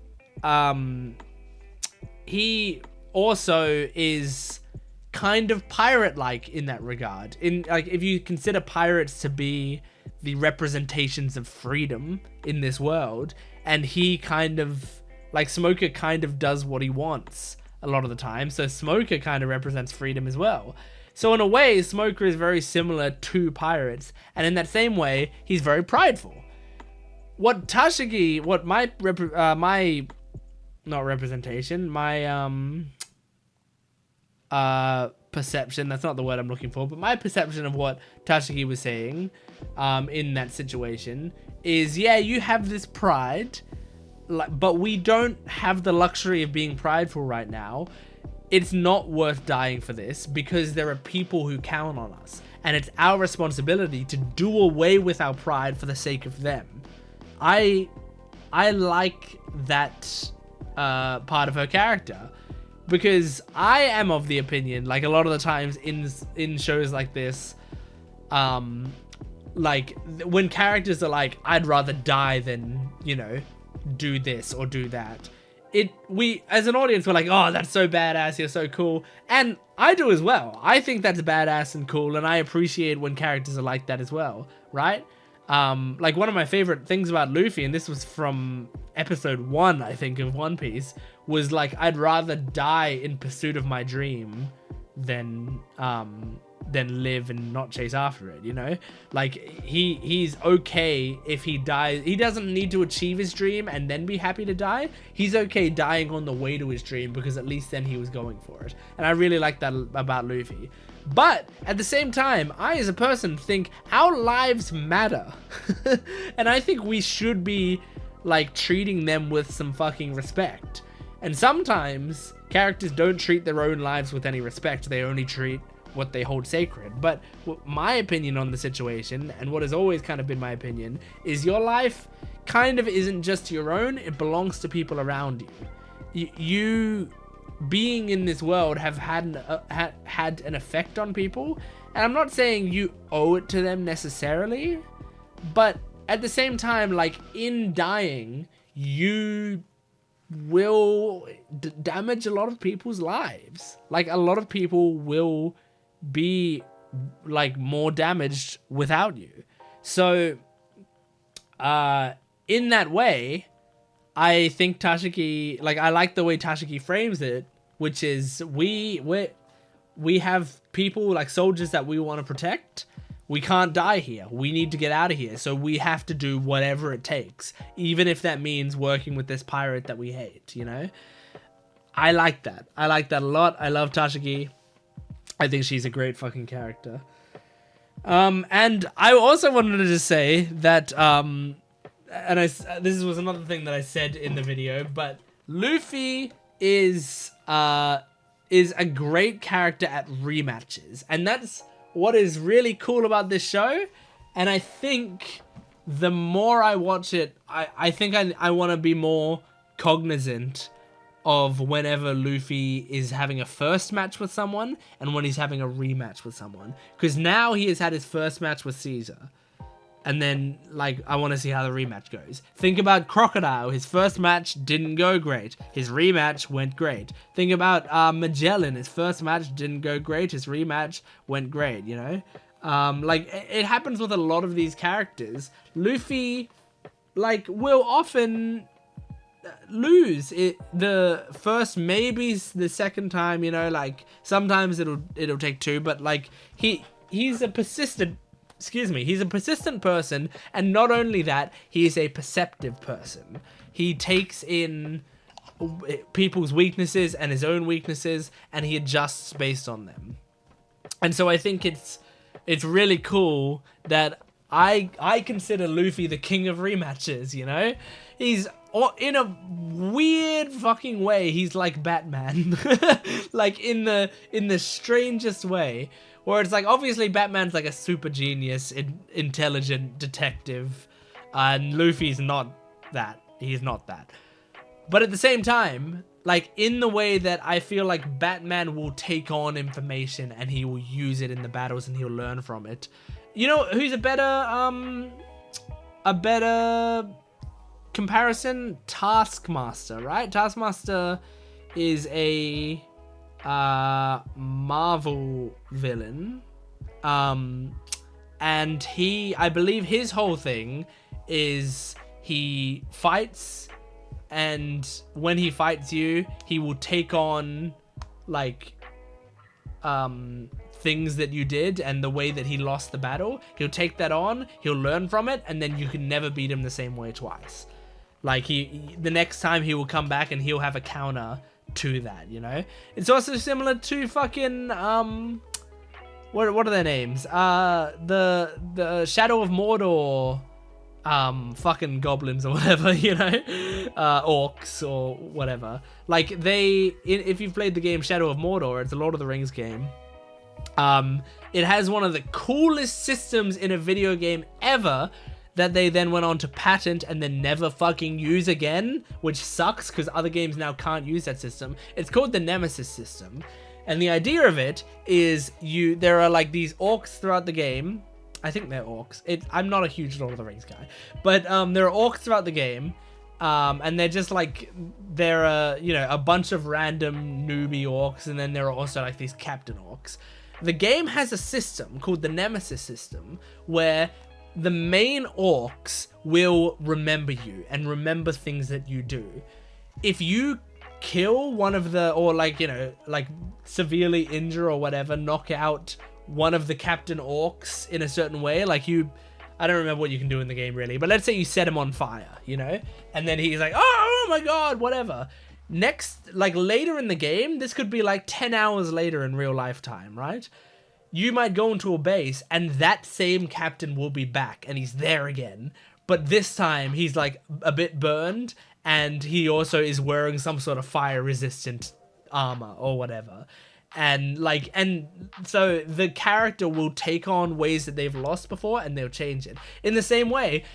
also is kind of pirate-like in that regard. In, like, if you consider pirates to be the representations of freedom in this world, and he kind of, like, Smoker kind of does what he wants a lot of the time, so Smoker kind of represents freedom as well. So in a way, Smoker is very similar to pirates, and in that same way, he's very prideful. What Tashigi, what my perception, that's not the word I'm looking for, but my perception of what Tashigi was saying in that situation is, yeah, you have this pride, but we don't have the luxury of being prideful right now. It's not worth dying for this, because there are people who count on us, and it's our responsibility to do away with our pride for the sake of them. I like that part of her character, because I am of the opinion, like, a lot of the times in shows like this, like, when characters are like, I'd rather die than, you know, do this or do that, we as an audience, we're like, oh, that's so badass, you're so cool. And I do as well. I think that's badass and cool, and I appreciate when characters are like that as well, right? Like, one of my favorite things about Luffy, and this was from episode 1, I think, of One Piece, was like, I'd rather die in pursuit of my dream than live and not chase after it, you know? Like, he's okay if he dies. He doesn't need to achieve his dream and then be happy to die. He's okay dying on the way to his dream, because at least then he was going for it. And I really like that about Luffy. But at the same time, I as a person think our lives matter. And I think we should be, like, treating them with some fucking respect. And sometimes characters don't treat their own lives with any respect. They only treat what they hold sacred. But my opinion on the situation, and what has always kind of been my opinion, is your life kind of isn't just your own. It belongs to people around you. being in this world have had an effect on people. And I'm not saying you owe it to them necessarily, but at the same time, like, in dying, you will damage a lot of people's lives. Like, a lot of people will be, like, more damaged without you. So, in that way, I think tashigi, like, I like the way tashigi frames it, which is we have people, like soldiers, that we want to protect. We can't die here. We need to get out of here. So we have to do whatever it takes, even if that means working with this pirate that we hate, you know? I like that. I like that a lot. I love Tashigi. I think she's a great fucking character. And I also wanted to just say that, this was another thing that I said in the video, but Luffy is a great character at rematches. And that's what is really cool about this show. And I think the more I watch it, I think I want to be more cognizant of whenever Luffy is having a first match with someone and when he's having a rematch with someone. Because now he has had his first match with Caesar. And then, like, I want to see how the rematch goes. Think about Crocodile. His first match didn't go great. His rematch went great. Think about Magellan. His first match didn't go great. His rematch went great, you know? Like, it happens with a lot of these characters. Luffy, like, will often lose it the first, maybe the second time, you know? Like, sometimes it'll take two, but, like, he's a persistent... he's a persistent person, and not only that, he is a perceptive person. He takes in people's weaknesses and his own weaknesses, and he adjusts based on them. And so I think it's really cool that I consider Luffy the king of rematches, you know? He's, in a weird fucking way, he's like Batman. Like, in the strangest way. Where it's like, obviously Batman's like a super genius, intelligent detective, and Luffy's not that. He's not that. But at the same time, like, in the way that I feel like Batman will take on information and he will use it in the battles and he'll learn from it. You know who's a better comparison? Taskmaster, right? Taskmaster is a Marvel villain, and I believe his whole thing is he fights, and when he fights you, he will take on, like, things that you did and the way that he lost the battle. He'll take that on, he'll learn from it, and then you can never beat him the same way twice. Like, the next time he will come back and he'll have a counter to that, you know? It's also similar to fucking, what are their names? The Shadow of Mordor, fucking goblins or whatever, you know? Orcs or whatever. Like, if you've played the game Shadow of Mordor, it's a Lord of the Rings game. It has one of the coolest systems in a video game ever, that they then went on to patent and then never fucking use again, which sucks because other games now can't use that system. It's called the Nemesis system. And the idea of it is there are like these orcs throughout the game. I think they're orcs. I'm not a huge Lord of the Rings guy, but there are orcs throughout the game. And they're just like, they're a bunch of random newbie orcs, and then there are also like these captain orcs. The game has a system called the Nemesis system where the main orcs will remember you and remember things that you do. If you kill one of or like severely injure or whatever, knock out one of the captain orcs in a certain way, like I don't remember what you can do in the game really, but let's say you set him on fire, you know, and then he's like, oh my god, whatever. Next, like later in the game, this could be like 10 hours later in real life time, right? You might go into a base and that same captain will be back and he's there again. But this time he's like a bit burned and he also is wearing some sort of fire resistant armor or whatever. And so the character will take on ways that they've lost before and they'll change it. In the same way,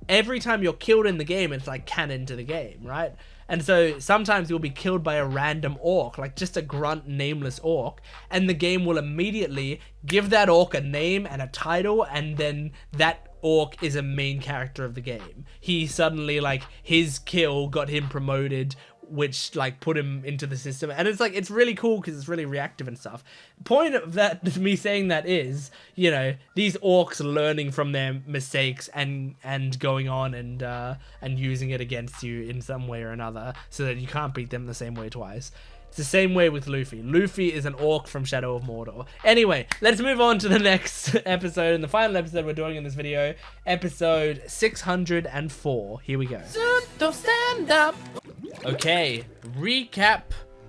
every time you're killed in the game, it's like canon to the game, right? And so sometimes you'll be killed by a random orc, like just a grunt nameless orc, and the game will immediately give that orc a name and a title, and then that orc is a main character of the game. He suddenly, like, his kill got him promoted, which like put him into the system, and it's like, it's really cool because it's really reactive and stuff. Point of that, me saying that is, you know, these orcs learning from their mistakes and going on and using it against you in some way or another, so that you can't beat them the same way twice. It's the same way with Luffy. Luffy is an orc from Shadow of Mordor. Anyway, let's move on to the next episode, and the final episode we're doing in this video, episode 604. Here we go. Don't stand up. Okay, recap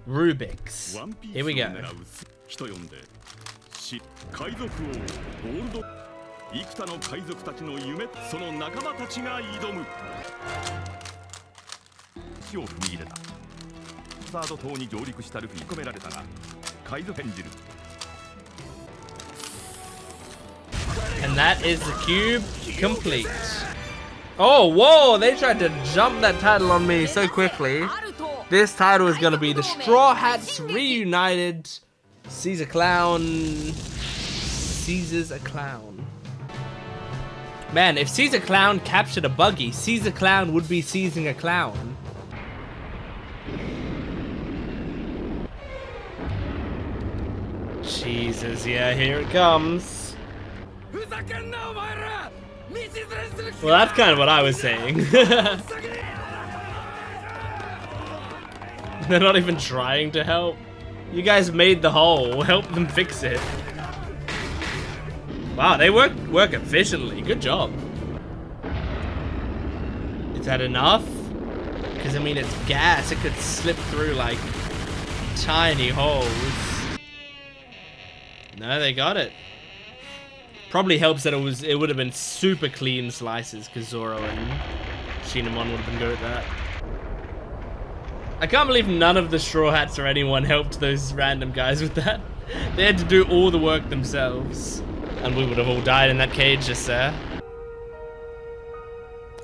Rubik's. Here we go. And that is the cube complete. Oh, whoa, they tried to jump that title on me so quickly. This title is going to be the Straw Hats Reunited. Caesar Clown. Caesar's a clown. Man, if Caesar Clown captured a buggy, Caesar Clown would be seizing a clown. Jesus, yeah, here it comes. Well, that's kind of what I was saying. They're not even trying to help. You guys made the hole. Help them fix it. Wow, they work efficiently. Good job. Is that enough? Because, I mean, it's gas. It could slip through, like, tiny holes. No, they got it. Probably helps that it would have been super clean slices, because Zoro and Shinamon would have been good at that. I can't believe none of the Straw Hats or anyone helped those random guys with that. They had to do all the work themselves. And we would have all died in that cage just there.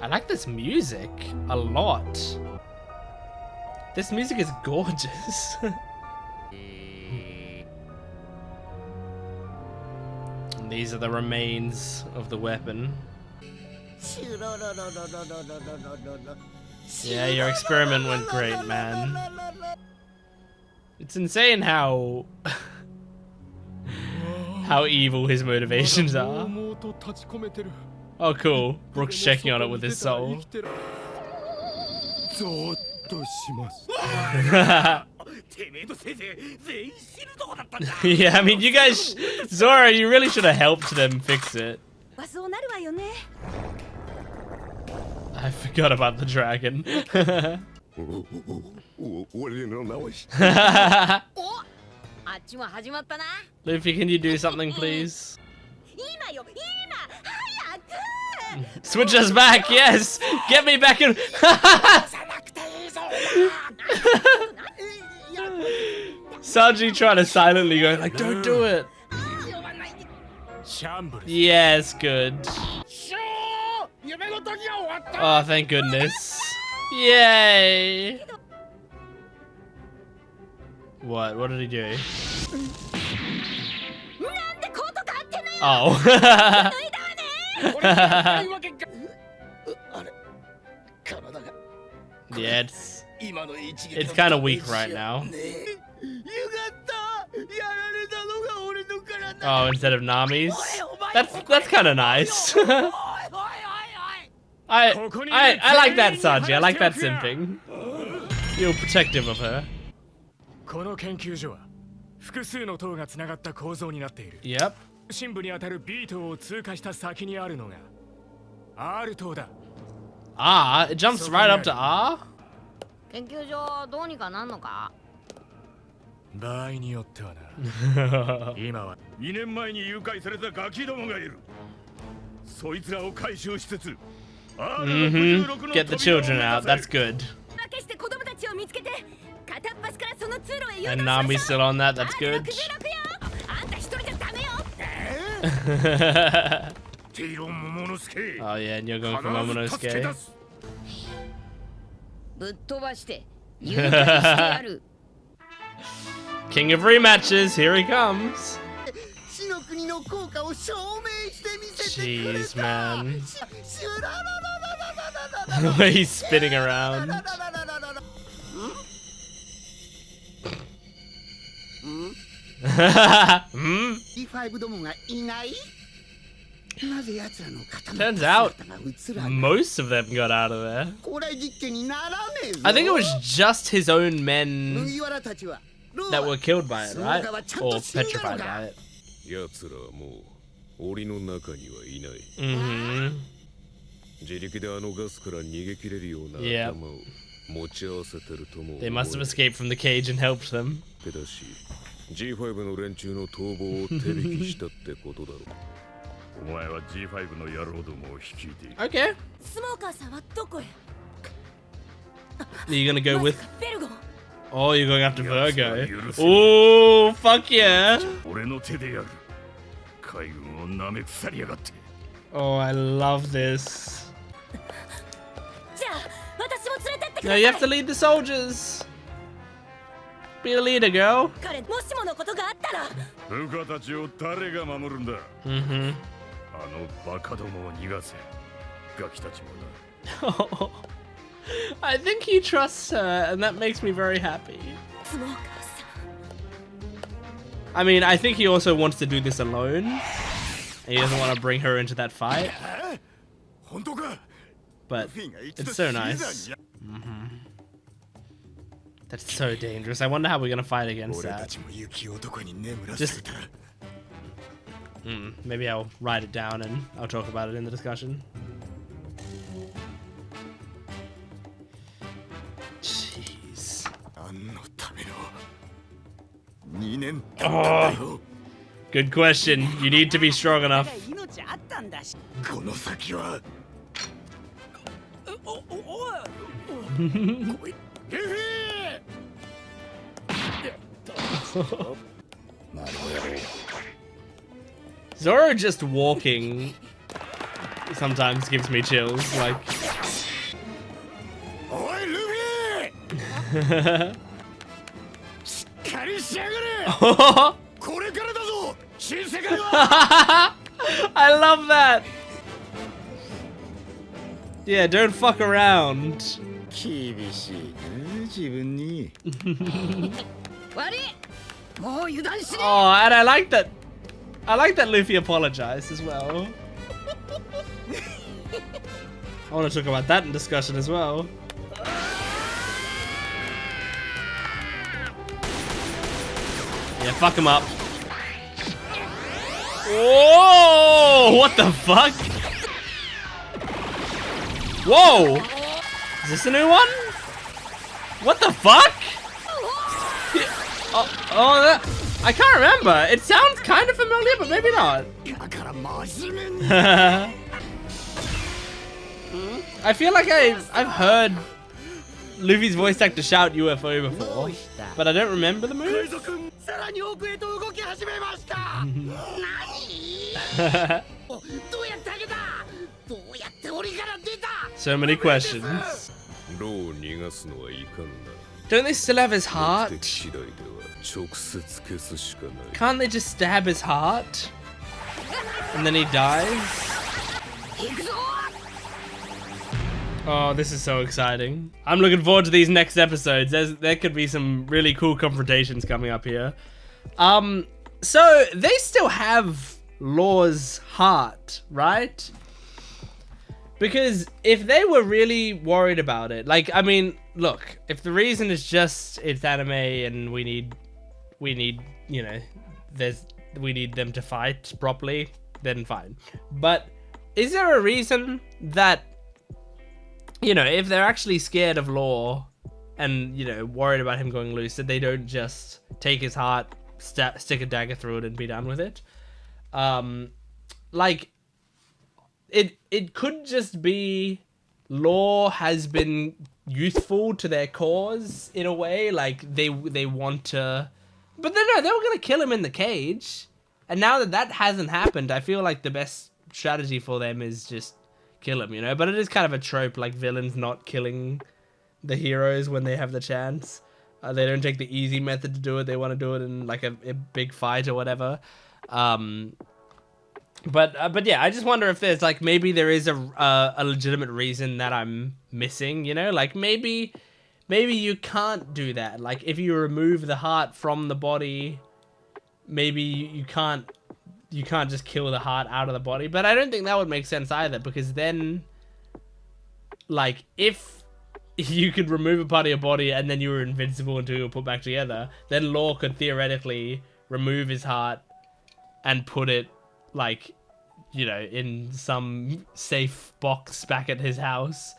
I like this music a lot. This music is gorgeous. And these are the remains of the weapon. Yeah, your experiment went great, man. It's insane how evil his motivations are. Oh, cool. Brooke's checking on it with his soul. Yeah, I mean, you guys, Zoro, you really should have helped them fix it. I forgot about the dragon. Luffy, can you do something, please? Switch us back, yes! Get me back in. Sanji trying to silently go, like, don't do it. Yes, good. Oh, thank goodness. Yay! What? What did he do? Oh. Yeah, it's kind of weak right now. Oh, instead of Nami's? That's kind of nice. I like that, Sanji. I like that simping. You're protective of her. Yep. Ah, it jumps right up to R? Get the children out, that's good. And Nami's still on that, that's good. Oh yeah, and you're going for Momonosuke. King of rematches, here he comes. Jeez, man. The way he's spinning around. Turns out most of them got out of there. I think it was just his own men that were killed by it, right? Or petrified by it. Mm-hmm. Yeah. They must have escaped from the cage and helped them. Okay. Are you gonna go with? Oh, you're going after Virgo. Oh, fuck yeah. Oh, I love this. No, you have to lead the soldiers. Be a leader, girl. Mm-hmm. Oh, I think he trusts her, and that makes me very happy. I mean, I think he also wants to do this alone. And he doesn't want to bring her into that fight. But it's so nice. Mm-hmm. That's so dangerous. I wonder how we're gonna fight against that. Just maybe I'll write it down and I'll talk about it in the discussion. Jeez. Oh, good question. You need to be strong enough. Zoro just walking sometimes gives me chills, like. I love that. Yeah, don't fuck around. Oh, and I like that. I like that Luffy apologized as well. I want to talk about that in discussion as well. Yeah, fuck him up. Whoa! What the fuck? Whoa! Is this a new one? What the fuck? That, I can't remember. It sounds kind of familiar, but maybe not. I feel like I've heard Luffy's voice actor shout UFO before, but I don't remember the move. So many questions. Don't they still have his heart? Can't they just stab his heart? And then he dies? Oh, this is so exciting. I'm looking forward to these next episodes. There could be some really cool confrontations coming up here. So they still have Law's heart, right? Because if they were really worried about it, like, I mean, look, if the reason is just it's anime and we need, you know, we need them to fight properly, then fine. But is there a reason that, you know, if they're actually scared of Law and, you know, worried about him going loose, that they don't just take his heart, stick a dagger through it and be done with it? Like, it could just be Law has been useful to their cause in a way, like they want to, but they were gonna kill him in the cage, and now that hasn't happened, I feel like the best strategy for them is just kill him, you know. But it is kind of a trope, like villains not killing the heroes when they have the chance. They don't take the easy method to do it. They want to do it in like a big fight or whatever. But yeah, I just wonder if there's like, maybe there is a legitimate reason that I'm missing, you know, like maybe you can't do that. Like if you remove the heart from the body, maybe you can't just kill the heart out of the body. But I don't think that would make sense either, because then like if you could remove a part of your body and then you were invincible until you were put back together, then Law could theoretically remove his heart and put it, like, you know, in some safe box back at his house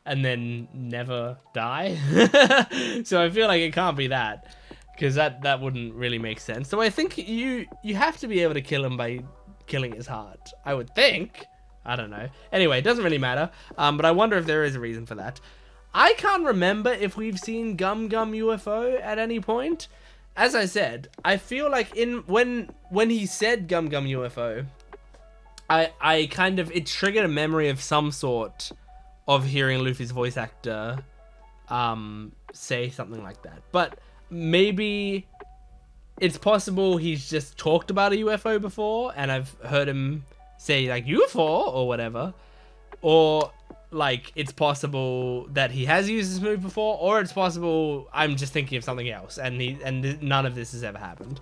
and then never die. So I feel like it can't be that, because that wouldn't really make sense. So I think you have to be able to kill him by killing his heart, I would think. I don't know. Anyway, it doesn't really matter. But I wonder if there is a reason for that. I can't remember if we've seen Gum Gum UFO at any point. As I said, I feel like when he said Gum Gum UFO, I kind of, it triggered a memory of some sort of hearing Luffy's voice actor say something like that. But maybe it's possible he's just talked about a UFO before and I've heard him say like UFO or whatever, or like it's possible that he has used this move before, or it's possible I'm just thinking of something else and none of this has ever happened.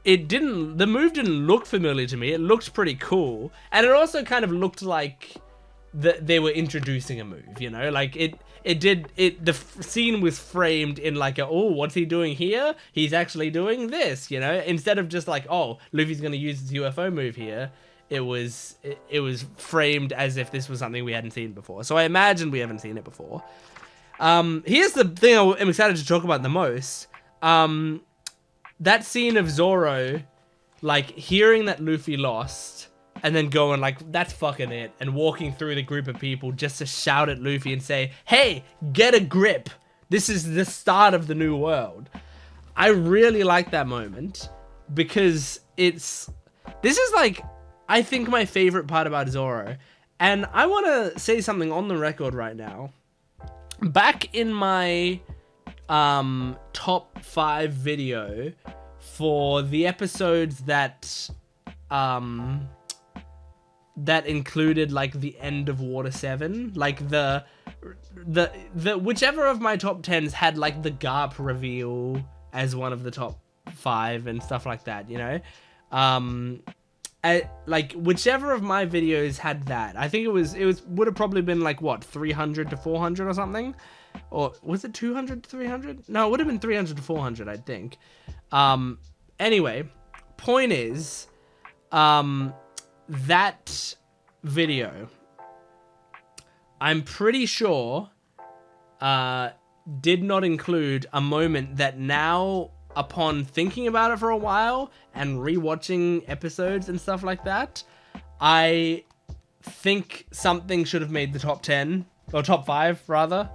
The move didn't look familiar to me. It looked pretty cool, and it also kind of looked like they were introducing a move, you know, like the scene was framed in like oh, what's he doing here? He's actually doing this, you know, instead of just like, oh, Luffy's gonna use his UFO move here. It was framed as if this was something we hadn't seen before. So I imagine we haven't seen it before. Here's the thing I'm excited to talk about the most. That scene of Zoro, like, hearing that Luffy lost, and then going like, that's fucking it, and walking through the group of people just to shout at Luffy and say, hey, get a grip. This is the start of the new world. I really like that moment, because this is like, I think my favorite part about Zoro. And I want to say something on the record right now. Back in my top 5 video for the episodes that included like the end of Water 7, like the whichever of my top 10s had like the Garp reveal as one of the top 5 and stuff like that, you know. Like whichever of my videos had that, I think it would have probably been like what, 300 to 400 or something, or was it 200 to 300? No, it would have been 300 to 400, I think. Anyway, point is, that video, I'm pretty sure, did not include a moment that now, upon thinking about it for a while and rewatching episodes and stuff like that, I think something should have made the top 10 or top 5 rather,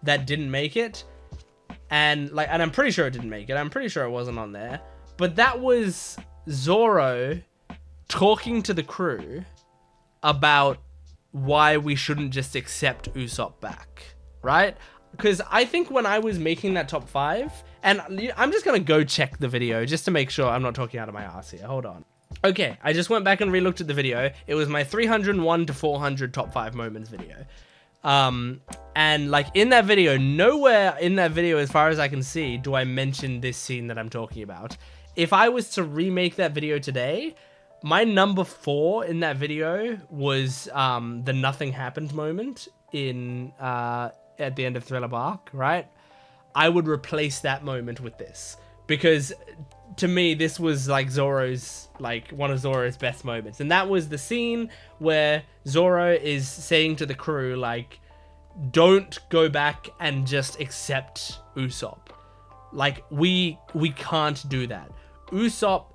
that didn't make it. And I'm pretty sure it didn't make it. I'm pretty sure it wasn't on there. But that was Zoro talking to the crew about why we shouldn't just accept Usopp back, right? Because I think when I was making that top 5, and I'm just going to go check the video just to make sure I'm not talking out of my ass here. Hold on. Okay, I just went back and re-looked at the video. It was my 301 to 400 top 5 moments video. And like in that video, nowhere in that video, as far as I can see, do I mention this scene that I'm talking about. If I was to remake that video today, my number 4 in that video was the nothing happened moment in at the end of Thriller Bark, right? I would replace that moment with this, because to me this was like Zoro's, like one of Zoro's best moments, and that was the scene where Zoro is saying to the crew like, don't go back and just accept Usopp. Like we can't do that. Usopp,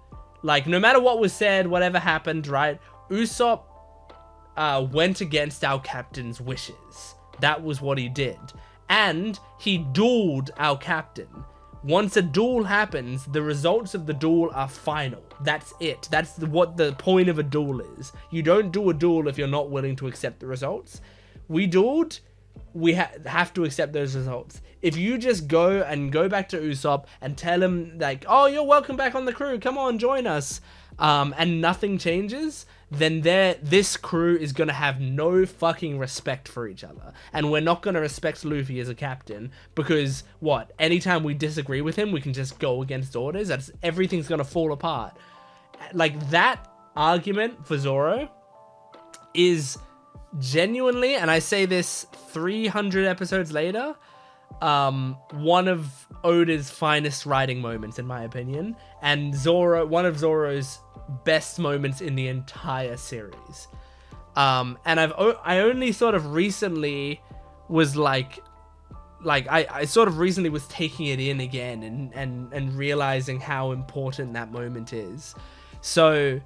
like no matter what was said, whatever happened, right? Usopp went against our captain's wishes. That was what he did. And he dueled our captain. Once a duel happens, the results of the duel are final. That's it. That's what the point of a duel is. You don't do a duel if you're not willing to accept the results. We dueled. we have to accept those results. If you just go back to Usopp and tell him like, oh, you're welcome back on the crew, come on, join us, and nothing changes, then this crew is gonna have no fucking respect for each other, and we're not gonna respect Luffy as a captain, because what? Anytime we disagree with him, we can just go against orders. Everything's gonna fall apart. Like, that argument for Zoro is genuinely, and I say this 300 episodes later, one of Oda's finest writing moments, in my opinion, and one of Zoro's best moments in the entire series. And I only sort of recently was I sort of recently was taking it in again and realizing how important that moment is. So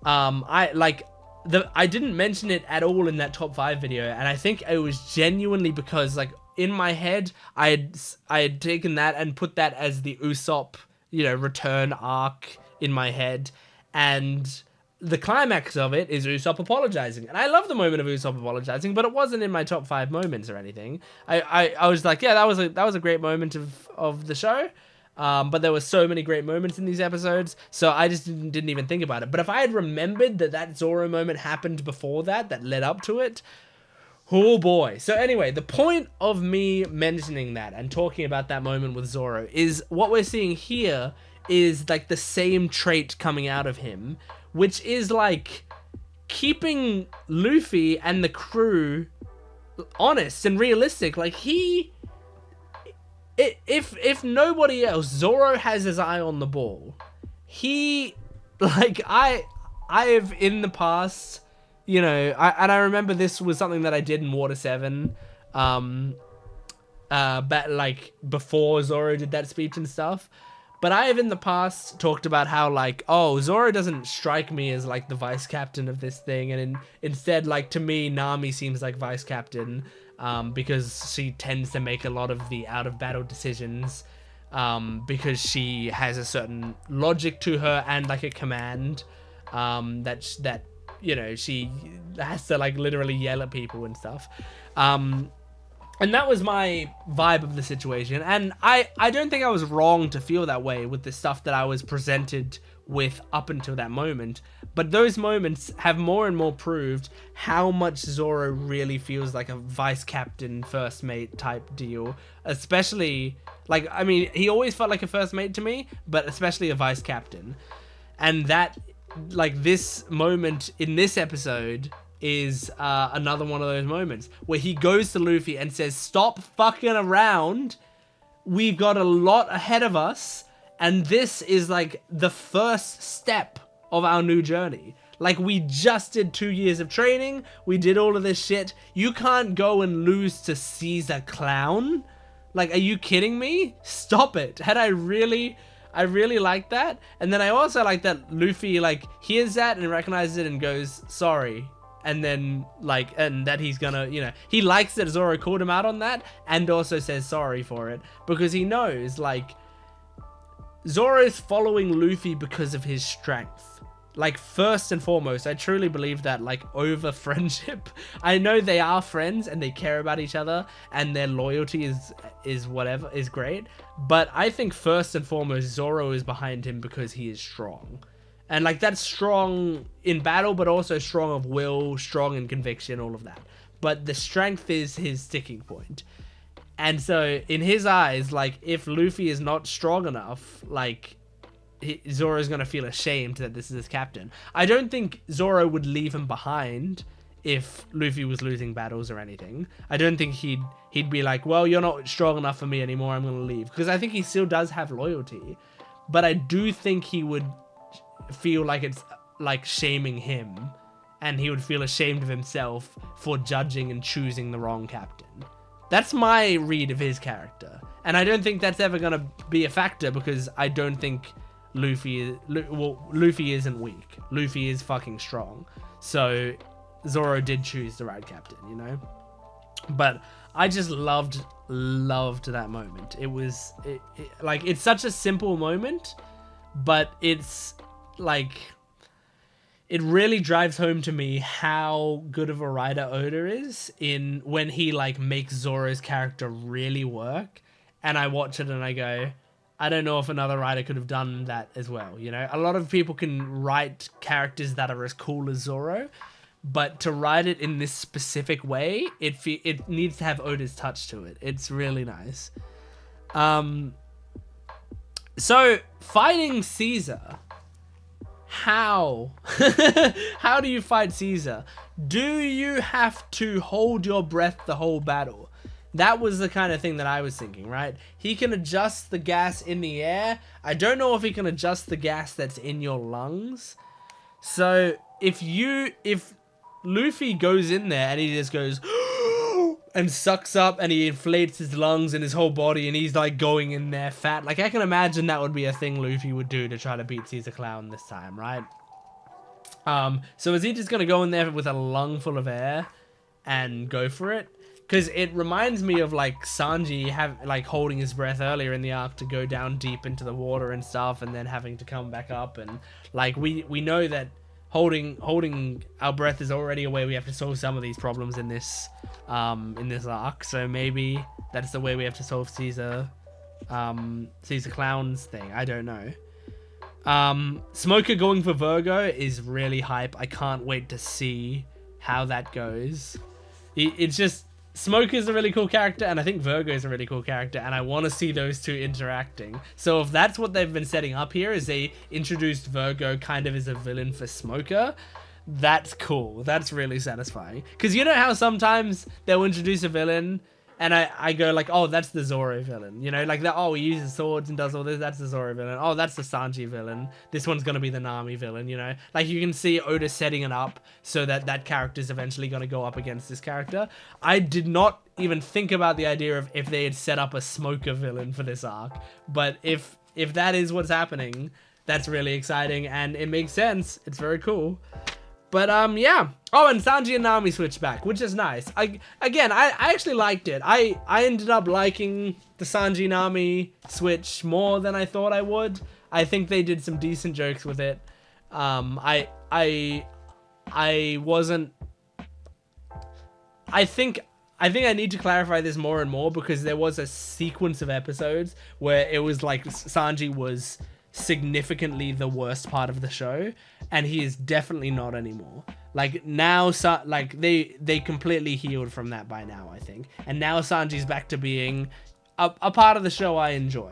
I didn't mention it at all in that top 5 video, and I think it was genuinely because, like, in my head, I had taken that and put that as the Usopp, return arc in my head, and the climax of it is Usopp apologizing, and I love the moment of Usopp apologizing, but it wasn't in my top 5 moments or anything. I was like, yeah, that was a great moment of the show. But there were so many great moments in these episodes, so I just didn't even think about it. But if I had remembered that Zoro moment happened before that led up to it, oh boy. So anyway, the point of me mentioning that and talking about that moment with Zoro is what we're seeing here is like the same trait coming out of him, which is like keeping Luffy and the crew honest and realistic. Like, if nobody else, Zoro has his eye on the ball. I have in the past, I remember this was something that I did in Water 7, but like before Zoro did that speech and stuff. But I have in the past talked about how, like, oh, Zoro doesn't strike me as like the vice captain of this thing, and instead, like, to me, Nami seems like vice captain. Because she tends to make a lot of the out-of-battle decisions, because she has a certain logic to her and like a command, that she has to like literally yell at people and stuff. And that was my vibe of the situation, and I don't think I was wrong to feel that way with the stuff that I was presented with up until that moment. But those moments have more and more proved how much Zoro really feels like a vice captain, first mate type deal. Especially, like, I mean, he always felt like a first mate to me, but especially a vice captain. And that, like, this moment in this episode is another one of those moments where he goes to Luffy and says, stop fucking around. We've got a lot ahead of us. And this is like the first step of our new journey. Like, we just did 2 years of training. We did all of this shit. You can't go and lose to Caesar Clown. Like, are you kidding me? Stop it. And I really like that. And then I also like that Luffy, like, hears that and recognizes it and goes, sorry. And then, like, and that he's gonna, he likes that Zoro called him out on that and also says sorry for it, because he knows, like, Zoro's following Luffy because of his strength. Like, first and foremost, I truly believe that, like, over friendship. I know they are friends and they care about each other and their loyalty is whatever, is great. But I think first and foremost, Zoro is behind him because he is strong. And, like, that's strong in battle, but also strong of will, strong in conviction, all of that. But the strength is his sticking point. And so, in his eyes, like, if Luffy is not strong enough, like, Zoro's gonna feel ashamed that this is his captain. I don't think Zoro would leave him behind if Luffy was losing battles or anything. I don't think he'd be like, well, you're not strong enough for me anymore, I'm gonna leave. Because I think he still does have loyalty. But I do think he would feel like it's, like, shaming him. And he would feel ashamed of himself for judging and choosing the wrong captain. That's my read of his character. And I don't think that's ever going to be a factor, because I don't think Luffy isn't weak. Luffy is fucking strong. So Zoro did choose the right captain, But I just loved that moment. It was, like, it's such a simple moment, but it's, like, it really drives home to me how good of a writer Oda is in when he like makes Zoro's character really work. And I watch it and I go, I don't know if another writer could have done that as well. You know, a lot of people can write characters that are as cool as Zoro, but to write it in this specific way, it needs to have Oda's touch to it. It's really nice. So fighting Caesar, how? How do you fight Caesar? Do you have to hold your breath the whole battle? That was the kind of thing that I was thinking, right? He can adjust the gas in the air. I don't know if he can adjust the gas that's in your lungs. So if Luffy goes in there and he just goes and sucks up and he inflates his lungs and his whole body and he's like going in there fat. Like I can imagine that would be a thing Luffy would do to try to beat Caesar Clown this time, right? So is he just going to go in there with a lung full of air and go for it? Because it reminds me of like Sanji holding his breath earlier in the arc to go down deep into the water and stuff, and then having to come back up. And like we know that holding our breath is already a way we have to solve some of these problems in this arc. So maybe that's the way we have to solve Caesar Clown's thing. I don't know. Smoker going for Virgo is really hype. I can't wait to see how that goes. It's just Smoker is a really cool character, and I think Virgo is a really cool character, and I want to see those two interacting. So if that's what they've been setting up here, is they introduced Virgo kind of as a villain for Smoker, that's cool. That's really satisfying. Because you know how sometimes they'll introduce a villain, and I go like, oh, that's the Zoro villain. You know, like that. Oh, he uses swords and does all this. That's the Zoro villain. Oh, that's the Sanji villain. This one's going to be the Nami villain, you know. Like you can see Oda setting it up so that that character's eventually going to go up against this character. I did not even think about the idea of if they had set up a Smoker villain for this arc. But if that is what's happening, that's really exciting and it makes sense. It's very cool. But yeah. Oh, and Sanji and Nami switched back, which is nice. I actually liked it. I ended up liking the Sanji Nami switch more than I thought I would. I think they did some decent jokes with it. I think I need to clarify this more and more, because there was a sequence of episodes where it was like Sanji was significantly the worst part of the show, and he is definitely not anymore. Like now, like they completely healed from that by now, I think, and now Sanji's back to being a part of the show I enjoy.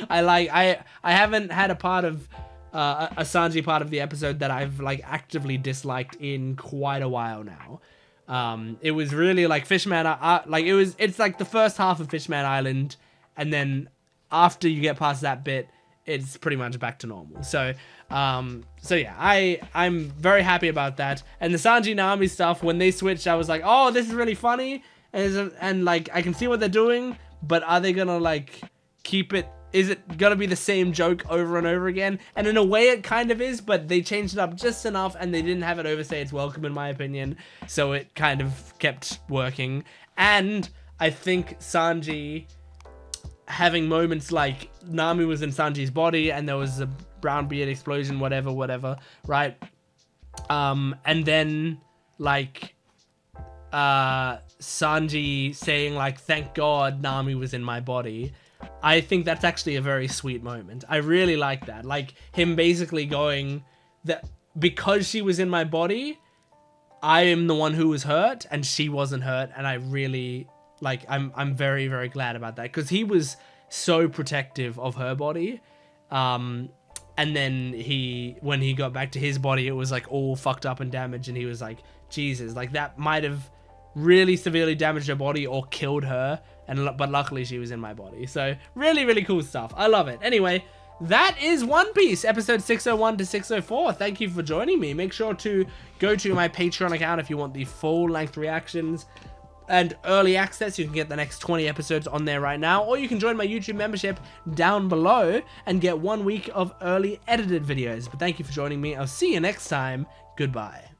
I haven't had a part of a Sanji part of the episode that I've like actively disliked in quite a while now. It was really like Fishman, it's like the first half of Fishman Island, and then after you get past that bit, it's pretty much back to normal. So yeah, I'm very happy about that. And the Sanji Nami stuff, when they switched, I was like, oh, this is really funny, and like I can see what they're doing, but are they gonna like keep it? Is it gonna be the same joke over and over again? And in a way, it kind of is, but they changed it up just enough, and they didn't have it overstay its welcome, in my opinion. So it kind of kept working. And I think Sanji having moments like Nami was in Sanji's body and there was a brown beard explosion, whatever, right? And then like Sanji saying like, thank God Nami was in my body. I think that's actually a very sweet moment. I really like that. Like him basically going that because she was in my body, I am the one who was hurt and she wasn't hurt. And I really like, I'm very, very glad about that, because he was so protective of her body. And then when he got back to his body, it was like all fucked up and damaged. And he was like, Jesus, like that might have really severely damaged her body or killed her. But luckily she was in my body. So really, really cool stuff. I love it. Anyway, that is One Piece, episode 601 to 604. Thank you for joining me. Make sure to go to my Patreon account if you want the full-length reactions and early access. You can get the next 20 episodes on there right now, or you can join my YouTube membership down below and get 1 week of early edited videos. But thank you for joining me. I'll see you next time. Goodbye.